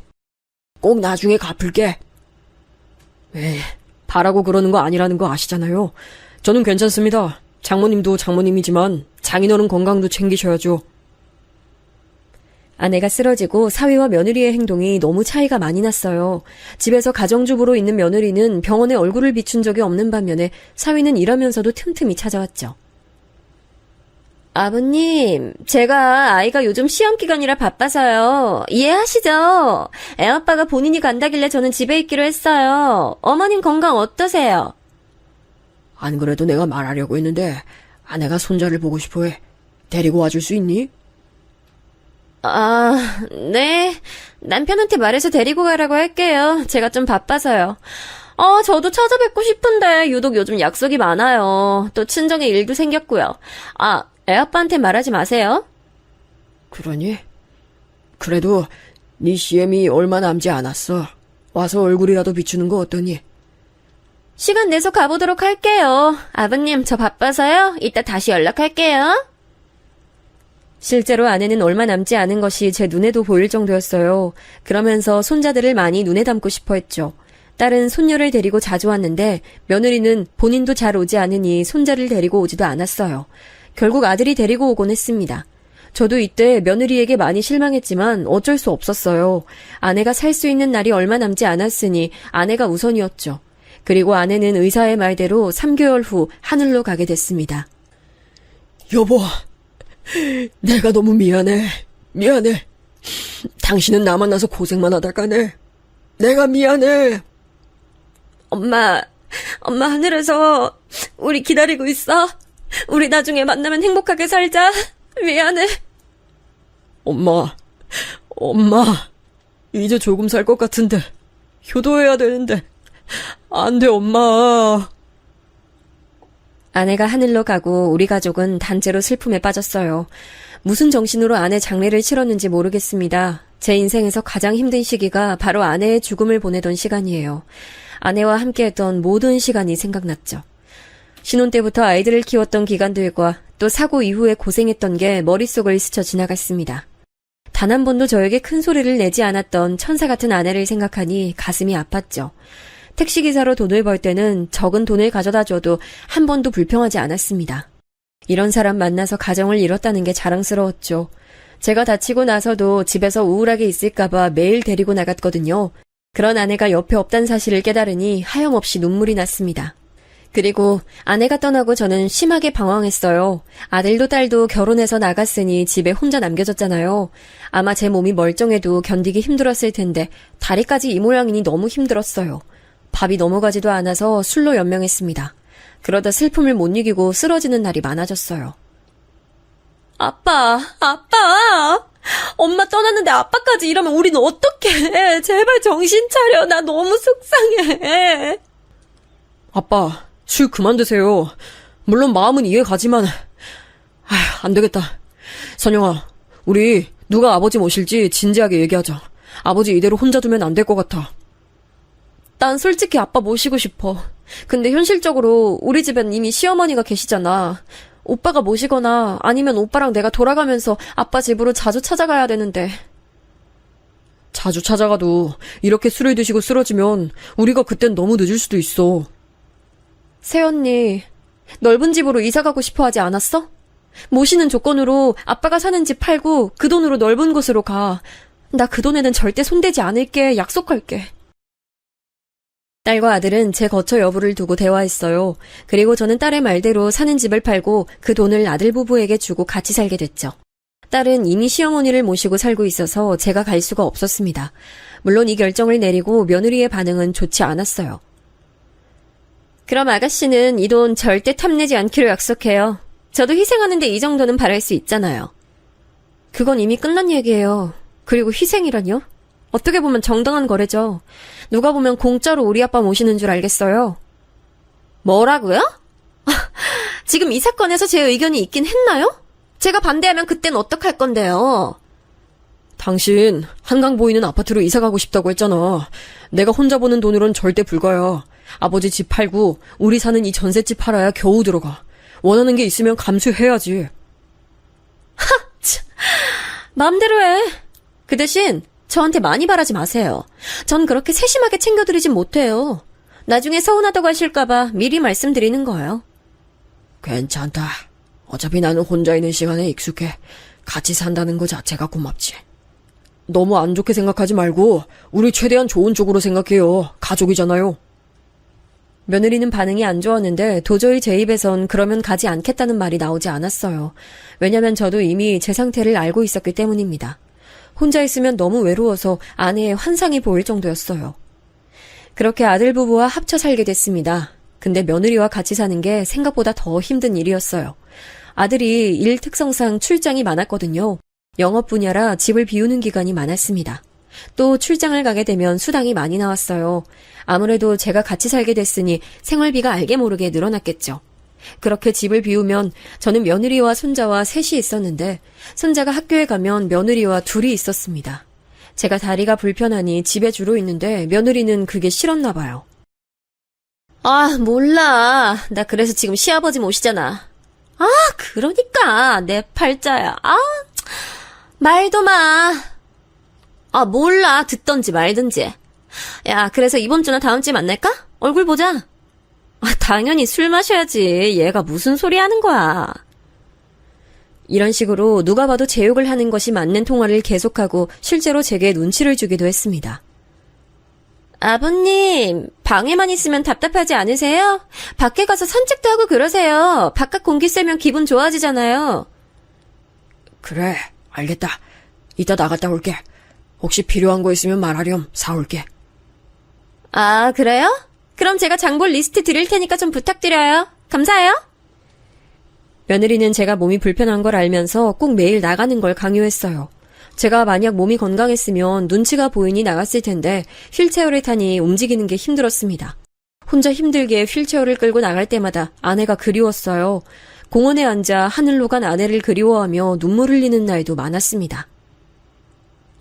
꼭 나중에 갚을게. 에이, 바라고 그러는 거 아니라는 거 아시잖아요. 저는 괜찮습니다. 장모님도 장모님이지만 장인어른 건강도 챙기셔야죠. 아내가 쓰러지고 사위와 며느리의 행동이 너무 차이가 많이 났어요. 집에서 가정주부로 있는 며느리는 병원에 얼굴을 비춘 적이 없는 반면에 사위는 일하면서도 틈틈이 찾아왔죠. 아버님, 제가 아이가 요즘 시험기간이라 바빠서요. 이해하시죠? 애아빠가 본인이 간다길래 저는 집에 있기로 했어요. 어머님 건강 어떠세요? 안 그래도 내가 말하려고 했는데 아내가 손자를 보고 싶어해. 데리고 와줄 수 있니? 아, 네. 남편한테 말해서 데리고 가라고 할게요. 제가 좀 바빠서요. 저도 찾아뵙고 싶은데 유독 요즘 약속이 많아요. 또 친정에 일도 생겼고요. 아, 애아빠한테 말하지 마세요. 그러니? 그래도 네 시엠이 얼마 남지 않았어. 와서 얼굴이라도 비추는 거 어떠니? 시간 내서 가보도록 할게요. 아버님, 저 바빠서요. 이따 다시 연락할게요. 실제로 아내는 얼마 남지 않은 것이 제 눈에도 보일 정도였어요. 그러면서 손자들을 많이 눈에 담고 싶어 했죠. 딸은 손녀를 데리고 자주 왔는데 며느리는 본인도 잘 오지 않으니 손자를 데리고 오지도 않았어요. 결국 아들이 데리고 오곤 했습니다. 저도 이때 며느리에게 많이 실망했지만 어쩔 수 없었어요. 아내가 살 수 있는 날이 얼마 남지 않았으니 아내가 우선이었죠. 그리고 아내는 의사의 말대로 3개월 후 하늘로 가게 됐습니다. 여보, 내가 너무 미안해. 미안해. 당신은 나 만나서 고생만 하다 가네. 내가 미안해. 엄마 하늘에서 우리 기다리고 있어. 우리 나중에 만나면 행복하게 살자. 미안해. 엄마, 이제 조금 살 것 같은데 효도해야 되는데 안 돼, 엄마. 아내가 하늘로 가고 우리 가족은 단체로 슬픔에 빠졌어요. 무슨 정신으로 아내 장례를 치렀는지 모르겠습니다. 제 인생에서 가장 힘든 시기가 바로 아내의 죽음을 보내던 시간이에요. 아내와 함께했던 모든 시간이 생각났죠. 신혼 때부터 아이들을 키웠던 기간들과 또 사고 이후에 고생했던 게 머릿속을 스쳐 지나갔습니다. 단 한 번도 저에게 큰 소리를 내지 않았던 천사 같은 아내를 생각하니 가슴이 아팠죠. 택시기사로 돈을 벌 때는 적은 돈을 가져다 줘도 한 번도 불평하지 않았습니다. 이런 사람 만나서 가정을 이뤘다는 게 자랑스러웠죠. 제가 다치고 나서도 집에서 우울하게 있을까봐 매일 데리고 나갔거든요. 그런 아내가 옆에 없다는 사실을 깨달으니 하염없이 눈물이 났습니다. 그리고 아내가 떠나고 저는 심하게 방황했어요. 아들도 딸도 결혼해서 나갔으니 집에 혼자 남겨졌잖아요. 아마 제 몸이 멀쩡해도 견디기 힘들었을 텐데 다리까지 이 모양이니 너무 힘들었어요. 밥이 넘어가지도 않아서 술로 연명했습니다. 그러다 슬픔을 못 이기고 쓰러지는 날이 많아졌어요. 아빠! 엄마 떠났는데 아빠까지 이러면 우린 어떡해! 제발 정신 차려. 나 너무 속상해. 아빠, 술 그만 드세요. 물론 마음은 이해 가지만, 안 되겠다. 선영아, 우리 누가 아버지 모실지 진지하게 얘기하자. 아버지 이대로 혼자 두면 안 될 것 같아. 난 솔직히 아빠 모시고 싶어. 근데 현실적으로 우리 집엔 이미 시어머니가 계시잖아. 오빠가 모시거나 아니면 오빠랑 내가 돌아가면서 아빠 집으로 자주 찾아가야 되는데. 자주 찾아가도 이렇게 술을 드시고 쓰러지면 우리가 그땐 너무 늦을 수도 있어. 새언니, 넓은 집으로 이사 가고 싶어 하지 않았어? 모시는 조건으로 아빠가 사는 집 팔고 그 돈으로 넓은 곳으로 가. 나 그 돈에는 절대 손대지 않을게. 약속할게. 딸과 아들은 제 거처 여부를 두고 대화했어요. 그리고 저는 딸의 말대로 사는 집을 팔고 그 돈을 아들 부부에게 주고 같이 살게 됐죠. 딸은 이미 시어머니를 모시고 살고 있어서 제가 갈 수가 없었습니다. 물론 이 결정을 내리고 며느리의 반응은 좋지 않았어요. 그럼 아가씨는 이 돈 절대 탐내지 않기로 약속해요. 저도 희생하는데 이 정도는 바랄 수 있잖아요. 그건 이미 끝난 얘기예요. 그리고 희생이라뇨? 어떻게 보면 정당한 거래죠. 누가 보면 공짜로 우리 아빠 모시는 줄 알겠어요. 뭐라고요? 지금 이 사건에서 제 의견이 있긴 했나요? 제가 반대하면 그땐 어떡할 건데요? 당신 한강 보이는 아파트로 이사 가고 싶다고 했잖아. 내가 혼자 버는 돈으론 절대 불가야. 아버지 집 팔고 우리 사는 이 전셋집 팔아야 겨우 들어가. 원하는 게 있으면 감수해야지. 마음대로 해. 그 대신 저한테 많이 바라지 마세요. 전 그렇게 세심하게 챙겨드리진 못해요. 나중에 서운하다고 하실까봐 미리 말씀드리는 거예요. 괜찮다. 어차피 나는 혼자 있는 시간에 익숙해. 같이 산다는 거 자체가 고맙지. 너무 안 좋게 생각하지 말고 우리 최대한 좋은 쪽으로 생각해요. 가족이잖아요. 며느리는 반응이 안 좋았는데 도저히 제 입에선 그러면 가지 않겠다는 말이 나오지 않았어요. 왜냐면 저도 이미 제 상태를 알고 있었기 때문입니다. 혼자 있으면 너무 외로워서 아내의 환상이 보일 정도였어요. 그렇게 아들 부부와 합쳐 살게 됐습니다. 근데 며느리와 같이 사는 게 생각보다 더 힘든 일이었어요. 아들이 일 특성상 출장이 많았거든요. 영업 분야라 집을 비우는 기간이 많았습니다. 또 출장을 가게 되면 수당이 많이 나왔어요. 아무래도 제가 같이 살게 됐으니 생활비가 알게 모르게 늘어났겠죠. 그렇게 집을 비우면 저는 며느리와 손자와 셋이 있었는데 손자가 학교에 가면 며느리와 둘이 있었습니다. 제가 다리가 불편하니 집에 주로 있는데 며느리는 그게 싫었나 봐요. 아, 몰라. 나 그래서 지금 시아버지 모시잖아. 아, 그러니까 내 팔자야. 아, 말도 마. 아, 몰라. 듣던지 말든지. 야, 그래서 이번 주나 다음 주에 만날까? 얼굴 보자. 아, 당연히 술 마셔야지. 얘가 무슨 소리 하는 거야. 이런 식으로 누가 봐도 제 욕을 하는 것이 맞는 통화를 계속하고 실제로 제게 눈치를 주기도 했습니다. 아버님, 방에만 있으면 답답하지 않으세요? 밖에 가서 산책도 하고 그러세요. 바깥 공기 쐬면 기분 좋아지잖아요. 그래, 알겠다. 이따 나갔다 올게. 혹시 필요한 거 있으면 말하렴. 사올게. 아, 그래요? 그럼 제가 장볼 리스트 드릴 테니까 좀 부탁드려요. 감사해요. 며느리는 제가 몸이 불편한 걸 알면서 꼭 매일 나가는 걸 강요했어요. 제가 만약 몸이 건강했으면 눈치가 보이니 나갔을 텐데 휠체어를 타니 움직이는 게 힘들었습니다. 혼자 힘들게 휠체어를 끌고 나갈 때마다 아내가 그리웠어요. 공원에 앉아 하늘로 간 아내를 그리워하며 눈물 흘리는 날도 많았습니다.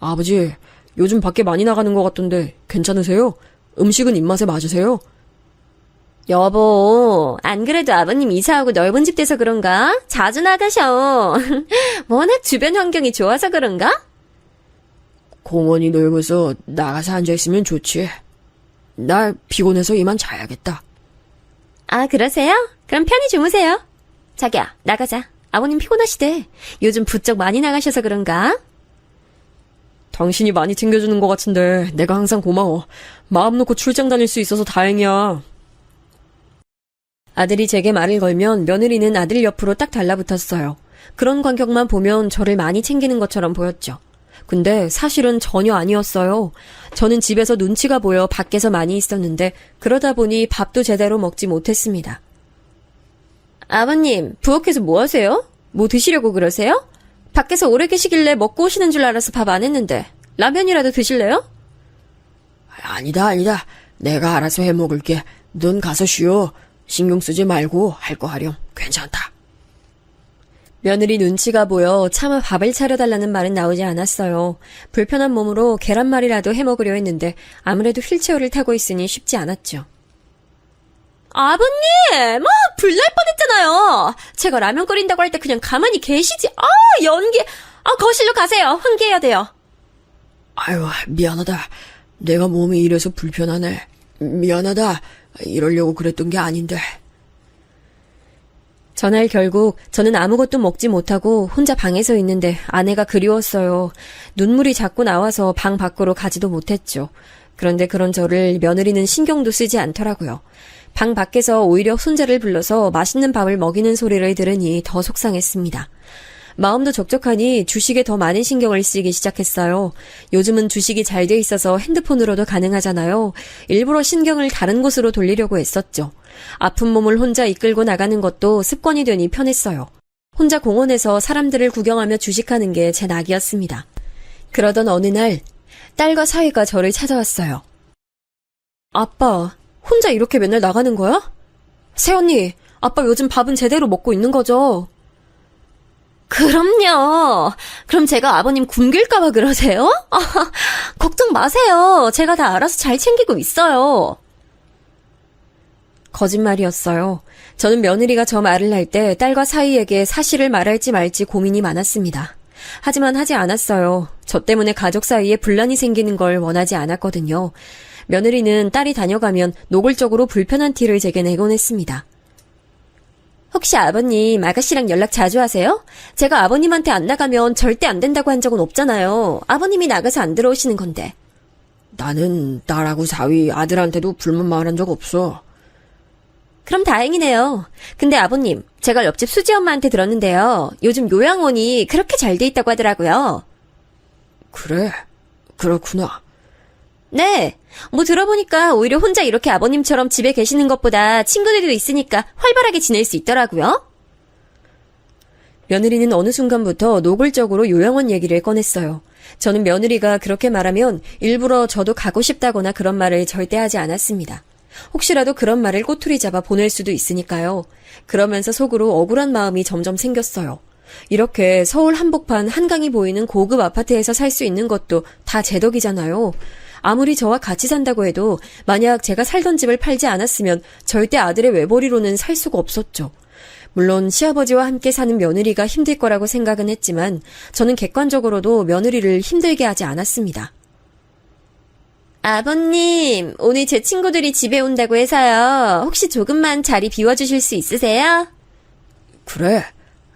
아버지, 요즘 밖에 많이 나가는 것 같던데 괜찮으세요? 음식은 입맛에 맞으세요? 여보, 안 그래도 아버님 이사하고 넓은 집 돼서 그런가? 자주 나가셔. 워낙 주변 환경이 좋아서 그런가? 공원이 넓어서 나가서 앉아있으면 좋지. 나 피곤해서 이만 자야겠다. 아, 그러세요? 그럼 편히 주무세요. 자기야, 나가자. 아버님 피곤하시대. 요즘 부쩍 많이 나가셔서 그런가? 당신이 많이 챙겨주는 것 같은데 내가 항상 고마워. 마음 놓고 출장 다닐 수 있어서 다행이야. 아들이 제게 말을 걸면 며느리는 아들 옆으로 딱 달라붙었어요. 그런 간격만 보면 저를 많이 챙기는 것처럼 보였죠. 근데 사실은 전혀 아니었어요. 저는 집에서 눈치가 보여 밖에서 많이 있었는데 그러다 보니 밥도 제대로 먹지 못했습니다. 아버님, 부엌에서 뭐 하세요? 뭐 드시려고 그러세요? 밖에서 오래 계시길래 먹고 오시는 줄 알아서 밥 안 했는데 라면이라도 드실래요? 아니다. 내가 알아서 해먹을게. 넌 가서 쉬어. 신경 쓰지 말고 할 거 하렴. 괜찮다. 며느리 눈치가 보여 차마 밥을 차려달라는 말은 나오지 않았어요. 불편한 몸으로 계란말이라도 해먹으려 했는데 아무래도 휠체어를 타고 있으니 쉽지 않았죠. 아버님! 불날 뻔했잖아요. 제가 라면 끓인다고 할 때 그냥 가만히 계시지. 연기. 거실로 가세요. 환기해야 돼요. 아유, 미안하다. 내가 몸이 이래서 불편하네. 미안하다. 이러려고 그랬던 게 아닌데. 전날 결국 저는 아무것도 먹지 못하고 혼자 방에서 있는데 아내가 그리웠어요. 눈물이 자꾸 나와서 방 밖으로 가지도 못했죠. 그런데 그런 저를 며느리는 신경도 쓰지 않더라고요. 방 밖에서 오히려 손자를 불러서 맛있는 밥을 먹이는 소리를 들으니 더 속상했습니다. 마음도 적적하니 주식에 더 많은 신경을 쓰기 시작했어요. 요즘은 주식이 잘 돼 있어서 핸드폰으로도 가능하잖아요. 일부러 신경을 다른 곳으로 돌리려고 애썼죠. 아픈 몸을 혼자 이끌고 나가는 것도 습관이 되니 편했어요. 혼자 공원에서 사람들을 구경하며 주식하는 게 제 낙이었습니다. 그러던 어느 날 딸과 사위가 저를 찾아왔어요. 아빠, 혼자 이렇게 맨날 나가는 거야? 새언니, 아빠 요즘 밥은 제대로 먹고 있는 거죠? 그럼요. 그럼 제가 아버님 굶길까봐 그러세요? 걱정 마세요. 제가 다 알아서 잘 챙기고 있어요. 거짓말이었어요. 저는 며느리가 저 말을 할 때 딸과 사위에게 사실을 말할지 말지 고민이 많았습니다. 하지만 하지 않았어요. 저 때문에 가족 사이에 분란이 생기는 걸 원하지 않았거든요. 며느리는 딸이 다녀가면 노골적으로 불편한 티를 제게 내곤 했습니다. 혹시 아버님 아가씨랑 연락 자주 하세요? 제가 아버님한테 안 나가면 절대 안 된다고 한 적은 없잖아요. 아버님이 나가서 안 들어오시는 건데. 나는 딸하고 사위, 아들한테도 불만 말한 적 없어. 그럼 다행이네요. 근데 아버님, 제가 옆집 수지 엄마한테 들었는데요. 요즘 요양원이 그렇게 잘 돼 있다고 하더라고요. 그래? 그렇구나. 네. 뭐 들어보니까 오히려 혼자 이렇게 아버님처럼 집에 계시는 것보다 친구들도 있으니까 활발하게 지낼 수 있더라고요. 며느리는 어느 순간부터 노골적으로 요양원 얘기를 꺼냈어요. 저는 며느리가 그렇게 말하면 일부러 저도 가고 싶다거나 그런 말을 절대 하지 않았습니다. 혹시라도 그런 말을 꼬투리 잡아 보낼 수도 있으니까요. 그러면서 속으로 억울한 마음이 점점 생겼어요. 이렇게 서울 한복판 한강이 보이는 고급 아파트에서 살 수 있는 것도 다 제 덕이잖아요. 아무리 저와 같이 산다고 해도 만약 제가 살던 집을 팔지 않았으면 절대 아들의 외벌이로는 살 수가 없었죠. 물론 시아버지와 함께 사는 며느리가 힘들 거라고 생각은 했지만 저는 객관적으로도 며느리를 힘들게 하지 않았습니다. 아버님, 오늘 제 친구들이 집에 온다고 해서요. 혹시 조금만 자리 비워주실 수 있으세요? 그래.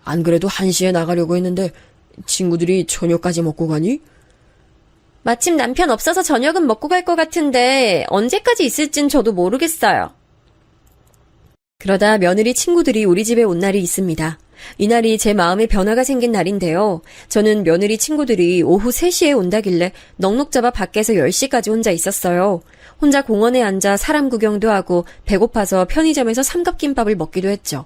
안 그래도 1시에 나가려고 했는데 친구들이 저녁까지 먹고 가니? 마침 남편 없어서 저녁은 먹고 갈 것 같은데 언제까지 있을진 저도 모르겠어요. 그러다 며느리 친구들이 우리 집에 온 날이 있습니다. 이날이 제 마음에 변화가 생긴 날인데요. 저는 며느리 친구들이 오후 3시에 온다길래 넉넉 잡아 밖에서 10시까지 혼자 있었어요. 혼자 공원에 앉아 사람 구경도 하고 배고파서 편의점에서 삼각김밥을 먹기도 했죠.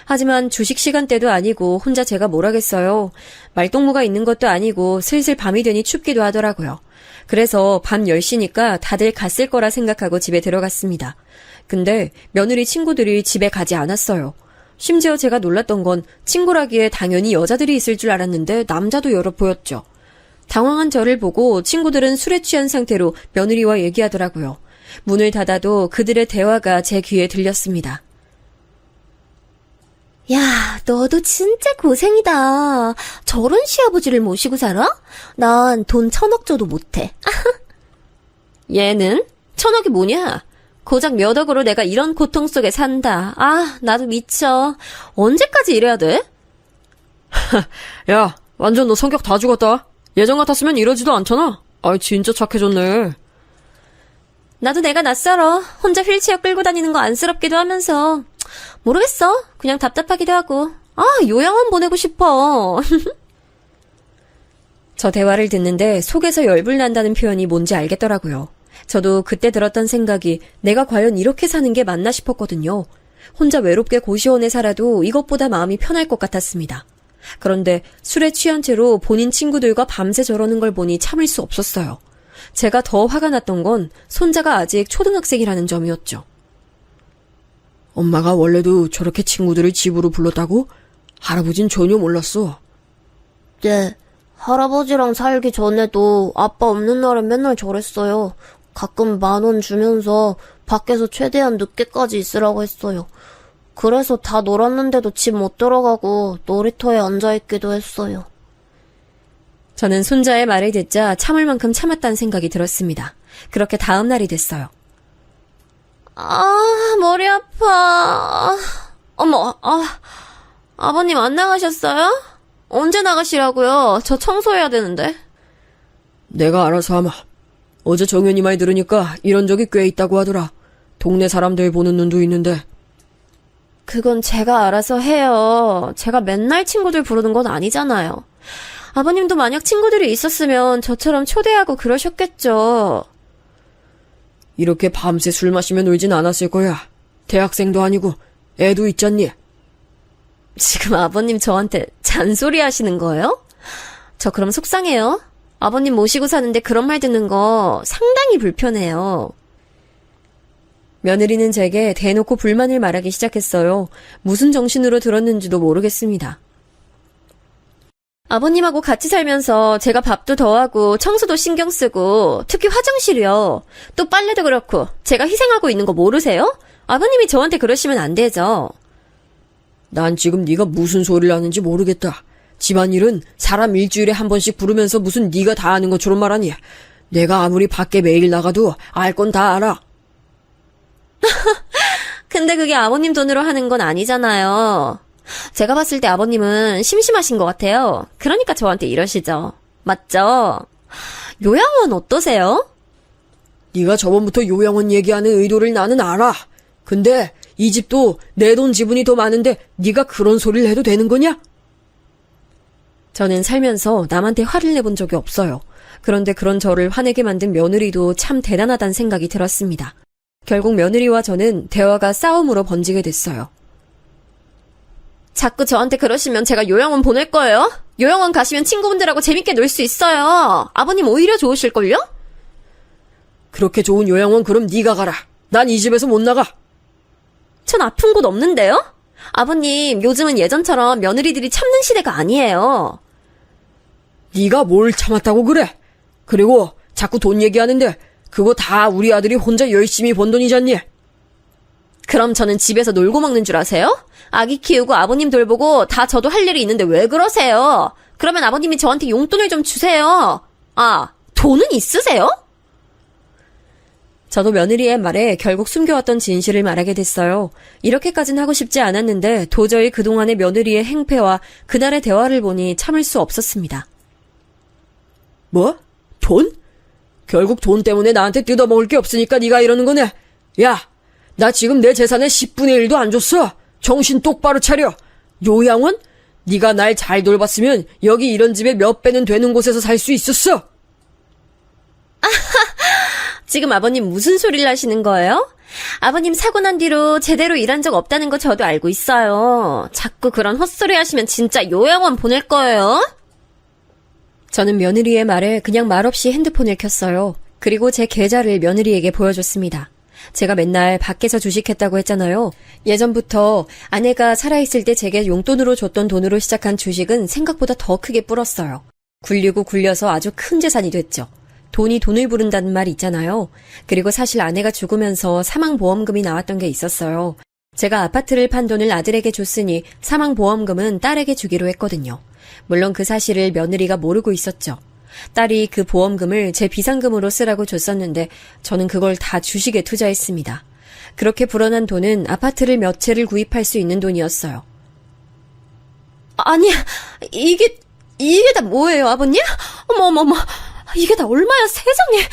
하지만 주식 시간대도 아니고 혼자 제가 뭘 하겠어요. 말동무가 있는 것도 아니고 슬슬 밤이 되니 춥기도 하더라고요. 그래서 밤 10시니까 다들 갔을 거라 생각하고 집에 들어갔습니다. 근데 며느리 친구들이 집에 가지 않았어요. 심지어 제가 놀랐던 건 친구라기에 당연히 여자들이 있을 줄 알았는데 남자도 여러 보였죠. 당황한 저를 보고 친구들은 술에 취한 상태로 며느리와 얘기하더라고요. 문을 닫아도 그들의 대화가 제 귀에 들렸습니다. 야, 너도 진짜 고생이다. 저런 시아버지를 모시고 살아? 난 돈 1,000억 줘도 못해. 얘는? 1,000억이 뭐냐? 고작 몇 억으로 내가 이런 고통 속에 산다. 나도 미쳐. 언제까지 이래야 돼? 야, 완전 너 성격 다 죽었다. 예전 같았으면 이러지도 않잖아. 아이, 진짜 착해졌네. 나도 내가 낯설어. 혼자 휠체어 끌고 다니는 거 안쓰럽기도 하면서. 모르겠어. 그냥 답답하기도 하고. 아, 요양원 보내고 싶어. 저 대화를 듣는데 속에서 열불 난다는 표현이 뭔지 알겠더라고요. 저도 그때 들었던 생각이 내가 과연 이렇게 사는 게 맞나 싶었거든요. 혼자 외롭게 고시원에 살아도 이것보다 마음이 편할 것 같았습니다. 그런데 술에 취한 채로 본인 친구들과 밤새 저러는 걸 보니 참을 수 없었어요. 제가 더 화가 났던 건 손자가 아직 초등학생이라는 점이었죠. 엄마가 원래도 저렇게 친구들을 집으로 불렀다고? 할아버진 전혀 몰랐어. 네, 할아버지랑 살기 전에도 아빠 없는 날엔 맨날 저랬어요. 가끔 10,000원 주면서 밖에서 최대한 늦게까지 있으라고 했어요. 그래서 다 놀았는데도 집 못 들어가고 놀이터에 앉아있기도 했어요. 저는 손자의 말을 듣자 참을 만큼 참았다는 생각이 들었습니다. 그렇게 다음 날이 됐어요. 아, 머리 아파. 어머, 아버님 안 나가셨어요? 언제 나가시라고요? 저 청소해야 되는데. 내가 알아서 하마. 어제 정연이 말 들으니까 이런 적이 꽤 있다고 하더라. 동네 사람들 보는 눈도 있는데. 그건 제가 알아서 해요. 제가 맨날 친구들 부르는 건 아니잖아요. 아버님도 만약 친구들이 있었으면 저처럼 초대하고 그러셨겠죠. 이렇게 밤새 술 마시며 놀진 않았을 거야. 대학생도 아니고 애도 있잖니. 지금 아버님 저한테 잔소리 하시는 거예요? 저 그럼 속상해요. 아버님 모시고 사는데 그런 말 듣는 거 상당히 불편해요. 며느리는 제게 대놓고 불만을 말하기 시작했어요. 무슨 정신으로 들었는지도 모르겠습니다. 아버님하고 같이 살면서 제가 밥도 더 하고 청소도 신경 쓰고 특히 화장실이요. 또 빨래도 그렇고 제가 희생하고 있는 거 모르세요? 아버님이 저한테 그러시면 안 되죠. 난 지금 네가 무슨 소리를 하는지 모르겠다. 집안일은 사람 일주일에 한 번씩 부르면서 무슨 네가 다 아는 것처럼 말하니. 내가 아무리 밖에 매일 나가도 알 건 다 알아. 근데 그게 아버님 돈으로 하는 건 아니잖아요. 제가 봤을 때 아버님은 심심하신 것 같아요. 그러니까 저한테 이러시죠. 맞죠? 요양원 어떠세요? 네가 저번부터 요양원 얘기하는 의도를 나는 알아. 근데 이 집도 내 돈 지분이 더 많은데 네가 그런 소리를 해도 되는 거냐? 저는 살면서 남한테 화를 내본 적이 없어요. 그런데 그런 저를 화내게 만든 며느리도 참 대단하다는 생각이 들었습니다. 결국 며느리와 저는 대화가 싸움으로 번지게 됐어요. 자꾸 저한테 그러시면 제가 요양원 보낼 거예요. 요양원 가시면 친구분들하고 재밌게 놀 수 있어요. 아버님 오히려 좋으실걸요? 그렇게 좋은 요양원 그럼 네가 가라. 난 이 집에서 못 나가. 전 아픈 곳 없는데요? 아버님, 요즘은 예전처럼 며느리들이 참는 시대가 아니에요. 네가 뭘 참았다고 그래? 그리고 자꾸 돈 얘기하는데 그거 다 우리 아들이 혼자 열심히 번 돈이잖니? 그럼 저는 집에서 놀고 먹는 줄 아세요? 아기 키우고 아버님 돌보고 다 저도 할 일이 있는데 왜 그러세요? 그러면 아버님이 저한테 용돈을 좀 주세요. 아, 돈은 있으세요? 저도 며느리의 말에 결국 숨겨왔던 진실을 말하게 됐어요. 이렇게까지는 하고 싶지 않았는데 도저히 그동안의 며느리의 행패와 그날의 대화를 보니 참을 수 없었습니다. 뭐? 돈? 결국 돈 때문에 나한테 뜯어먹을 게 없으니까 네가 이러는 거네. 야, 나 지금 내 재산의 10분의 1도 안 줬어. 정신 똑바로 차려. 요양원? 네가 날 잘 돌봤으면 여기 이런 집에 몇 배는 되는 곳에서 살 수 있었어. 지금 아버님 무슨 소리를 하시는 거예요? 아버님 사고 난 뒤로 제대로 일한 적 없다는 거 저도 알고 있어요. 자꾸 그런 헛소리 하시면 진짜 요양원 보낼 거예요. 저는 며느리의 말에 그냥 말없이 핸드폰을 켰어요. 그리고 제 계좌를 며느리에게 보여줬습니다. 제가 맨날 밖에서 주식했다고 했잖아요. 예전부터 아내가 살아있을 때 제게 용돈으로 줬던 돈으로 시작한 주식은 생각보다 더 크게 불었어요. 굴리고 굴려서 아주 큰 재산이 됐죠. 돈이 돈을 부른다는 말 있잖아요. 그리고 사실 아내가 죽으면서 사망보험금이 나왔던 게 있었어요. 제가 아파트를 판 돈을 아들에게 줬으니 사망보험금은 딸에게 주기로 했거든요. 물론 그 사실을 며느리가 모르고 있었죠. 딸이 그 보험금을 제 비상금으로 쓰라고 줬었는데 저는 그걸 다 주식에 투자했습니다. 그렇게 불어난 돈은 아파트를 몇 채를 구입할 수 있는 돈이었어요. 아니, 이게 다 뭐예요, 아버님? 어머, 이게 다 얼마야, 세상에.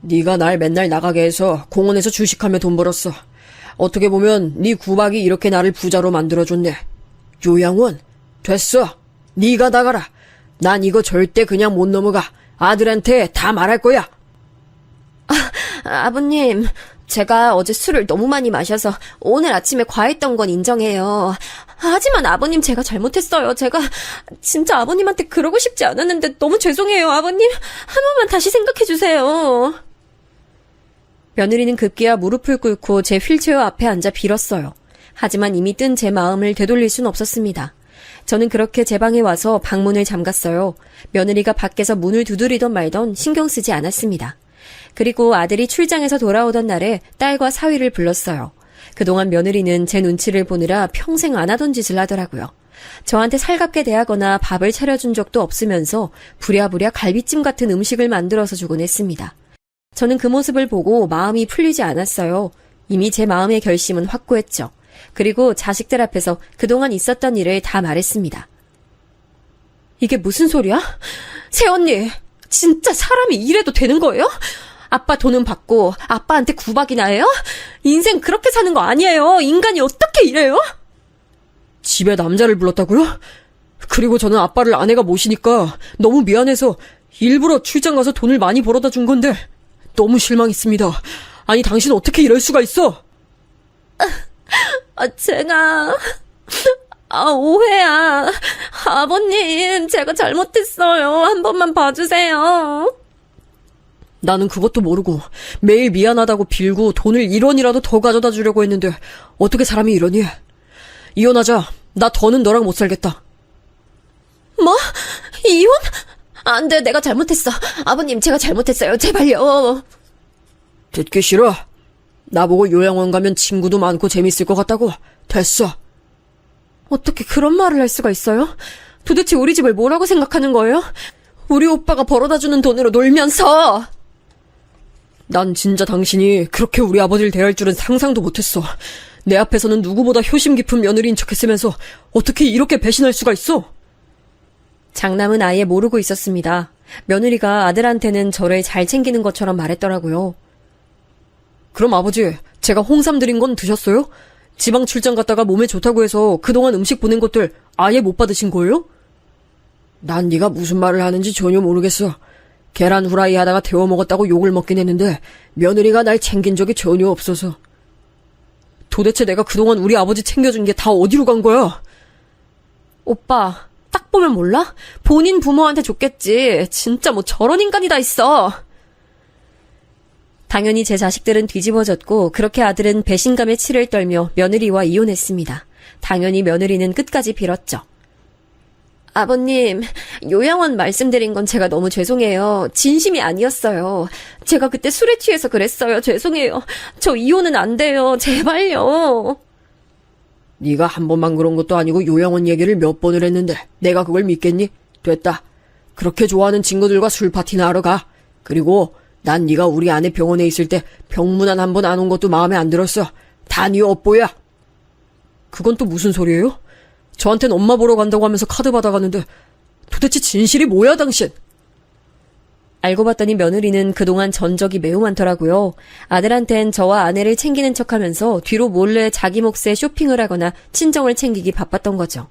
네가 날 맨날 나가게 해서 공원에서 주식하며 돈 벌었어. 어떻게 보면 네 구박이 이렇게 나를 부자로 만들어줬네. 요양원, 됐어. 네가 나가라. 난 이거 절대 그냥 못 넘어가. 아들한테 다 말할 거야. 아버님, 제가 어제 술을 너무 많이 마셔서 오늘 아침에 과했던 건 인정해요. 하지만 아버님, 제가 잘못했어요. 제가 진짜 아버님한테 그러고 싶지 않았는데 너무 죄송해요, 아버님. 한 번만 다시 생각해 주세요. 며느리는 급기야 무릎을 꿇고 제 휠체어 앞에 앉아 빌었어요. 하지만 이미 뜬 제 마음을 되돌릴 순 없었습니다. 저는 그렇게 제 방에 와서 방문을 잠갔어요. 며느리가 밖에서 문을 두드리던 말던 신경 쓰지 않았습니다. 그리고 아들이 출장에서 돌아오던 날에 딸과 사위를 불렀어요. 그동안 며느리는 제 눈치를 보느라 평생 안 하던 짓을 하더라고요. 저한테 살갑게 대하거나 밥을 차려준 적도 없으면서 부랴부랴 갈비찜 같은 음식을 만들어서 주곤 했습니다. 저는 그 모습을 보고 마음이 풀리지 않았어요. 이미 제 마음의 결심은 확고했죠. 그리고 자식들 앞에서 그동안 있었던 일을 다 말했습니다. 이게 무슨 소리야? 새언니, 진짜 사람이 이래도 되는 거예요? 아빠 돈은 받고 아빠한테 구박이나 해요? 인생 그렇게 사는 거 아니에요. 인간이 어떻게 이래요? 집에 남자를 불렀다고요? 그리고 저는 아빠를 아내가 모시니까 너무 미안해서 일부러 출장 가서 돈을 많이 벌어다 준 건데 너무 실망했습니다. 아니, 당신 어떻게 이럴 수가 있어? 제가 오해야. 아버님, 제가 잘못했어요. 한 번만 봐주세요. 나는 그것도 모르고 매일 미안하다고 빌고 돈을 1원이라도 더 가져다 주려고 했는데 어떻게 사람이 이러니? 이혼하자. 나 더는 너랑 못 살겠다. 뭐? 이혼? 안 돼, 내가 잘못했어. 아버님, 제가 잘못했어요. 제발요. 듣기 싫어. 나보고 요양원 가면 친구도 많고 재밌을 것 같다고. 됐어. 어떻게 그런 말을 할 수가 있어요? 도대체 우리 집을 뭐라고 생각하는 거예요? 우리 오빠가 벌어다 주는 돈으로 놀면서. 난 진짜 당신이 그렇게 우리 아버지를 대할 줄은 상상도 못했어. 내 앞에서는 누구보다 효심 깊은 며느리인 척했으면서 어떻게 이렇게 배신할 수가 있어? 장남은 아예 모르고 있었습니다. 며느리가 아들한테는 저를 잘 챙기는 것처럼 말했더라고요. 그럼 아버지, 제가 홍삼 드린 건 드셨어요? 지방 출장 갔다가 몸에 좋다고 해서 그동안 음식 보낸 것들 아예 못 받으신 거예요? 난 네가 무슨 말을 하는지 전혀 모르겠어. 계란 후라이 하다가 데워 먹었다고 욕을 먹긴 했는데 며느리가 날 챙긴 적이 전혀 없어서. 도대체 내가 그동안 우리 아버지 챙겨준 게 다 어디로 간 거야? 오빠, 딱 보면 몰라? 본인 부모한테 줬겠지. 진짜 뭐 저런 인간이 다 있어. 당연히 제 자식들은 뒤집어졌고 그렇게 아들은 배신감에 치를 떨며 며느리와 이혼했습니다. 당연히 며느리는 끝까지 빌었죠. 아버님, 요양원 말씀드린 건 제가 너무 죄송해요. 진심이 아니었어요. 제가 그때 술에 취해서 그랬어요. 죄송해요. 저 이혼은 안 돼요. 제발요. 네가 한 번만 그런 것도 아니고 요양원 얘기를 몇 번을 했는데 내가 그걸 믿겠니? 됐다. 그렇게 좋아하는 친구들과 술 파티나 하러 가. 그리고 난 네가 우리 아내 병원에 있을 때 병문안 한 번 안 온 것도 마음에 안 들었어. 다 네 업보야. 그건 또 무슨 소리예요? 저한텐 엄마 보러 간다고 하면서 카드 받아가는데 도대체 진실이 뭐야, 당신? 알고 봤더니 며느리는 그동안 전적이 매우 많더라고요. 아들한텐 저와 아내를 챙기는 척하면서 뒤로 몰래 자기 몫의 쇼핑을 하거나 친정을 챙기기 바빴던 거죠.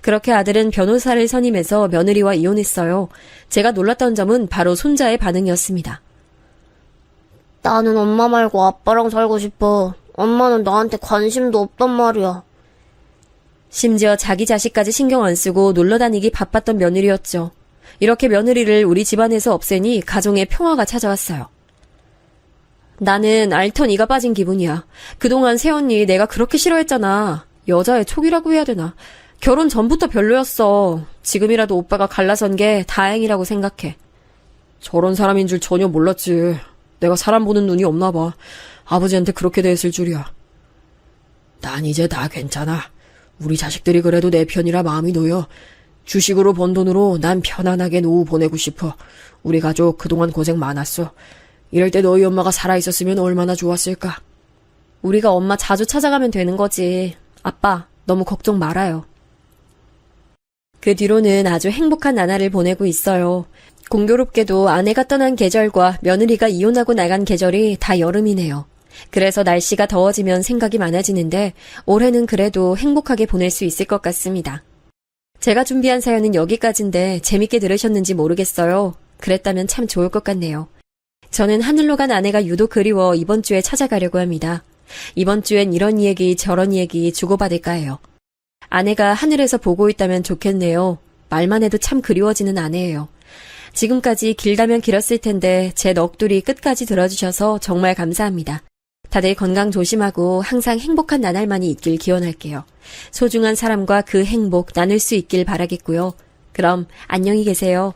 그렇게 아들은 변호사를 선임해서 며느리와 이혼했어요. 제가 놀랐던 점은 바로 손자의 반응이었습니다. 나는 엄마 말고 아빠랑 살고 싶어. 엄마는 나한테 관심도 없단 말이야. 심지어 자기 자식까지 신경 안 쓰고 놀러 다니기 바빴던 며느리였죠. 이렇게 며느리를 우리 집안에서 없애니 가정에 평화가 찾아왔어요. 나는 알턴 이가 빠진 기분이야. 그동안 새언니 내가 그렇게 싫어했잖아. 여자의 촉이라고 해야 되나. 결혼 전부터 별로였어. 지금이라도 오빠가 갈라선 게 다행이라고 생각해. 저런 사람인 줄 전혀 몰랐지. 내가 사람 보는 눈이 없나 봐. 아버지한테 그렇게 대했을 줄이야. 난 이제 다 괜찮아. 우리 자식들이 그래도 내 편이라 마음이 놓여. 주식으로 번 돈으로 난 편안하게 노후 보내고 싶어. 우리 가족 그동안 고생 많았어. 이럴 때 너희 엄마가 살아있었으면 얼마나 좋았을까. 우리가 엄마 자주 찾아가면 되는 거지. 아빠, 너무 걱정 말아요. 그 뒤로는 아주 행복한 나날을 보내고 있어요. 공교롭게도 아내가 떠난 계절과 며느리가 이혼하고 나간 계절이 다 여름이네요. 그래서 날씨가 더워지면 생각이 많아지는데 올해는 그래도 행복하게 보낼 수 있을 것 같습니다. 제가 준비한 사연은 여기까지인데 재밌게 들으셨는지 모르겠어요. 그랬다면 참 좋을 것 같네요. 저는 하늘로 간 아내가 유독 그리워 이번 주에 찾아가려고 합니다. 이번 주엔 이런 얘기 저런 얘기 주고받을까 해요. 아내가 하늘에서 보고 있다면 좋겠네요. 말만 해도 참 그리워지는 아내예요. 지금까지 길다면 길었을 텐데 제 넋두리 끝까지 들어주셔서 정말 감사합니다. 다들 건강 조심하고 항상 행복한 나날만이 있길 기원할게요. 소중한 사람과 그 행복 나눌 수 있길 바라겠고요. 그럼 안녕히 계세요.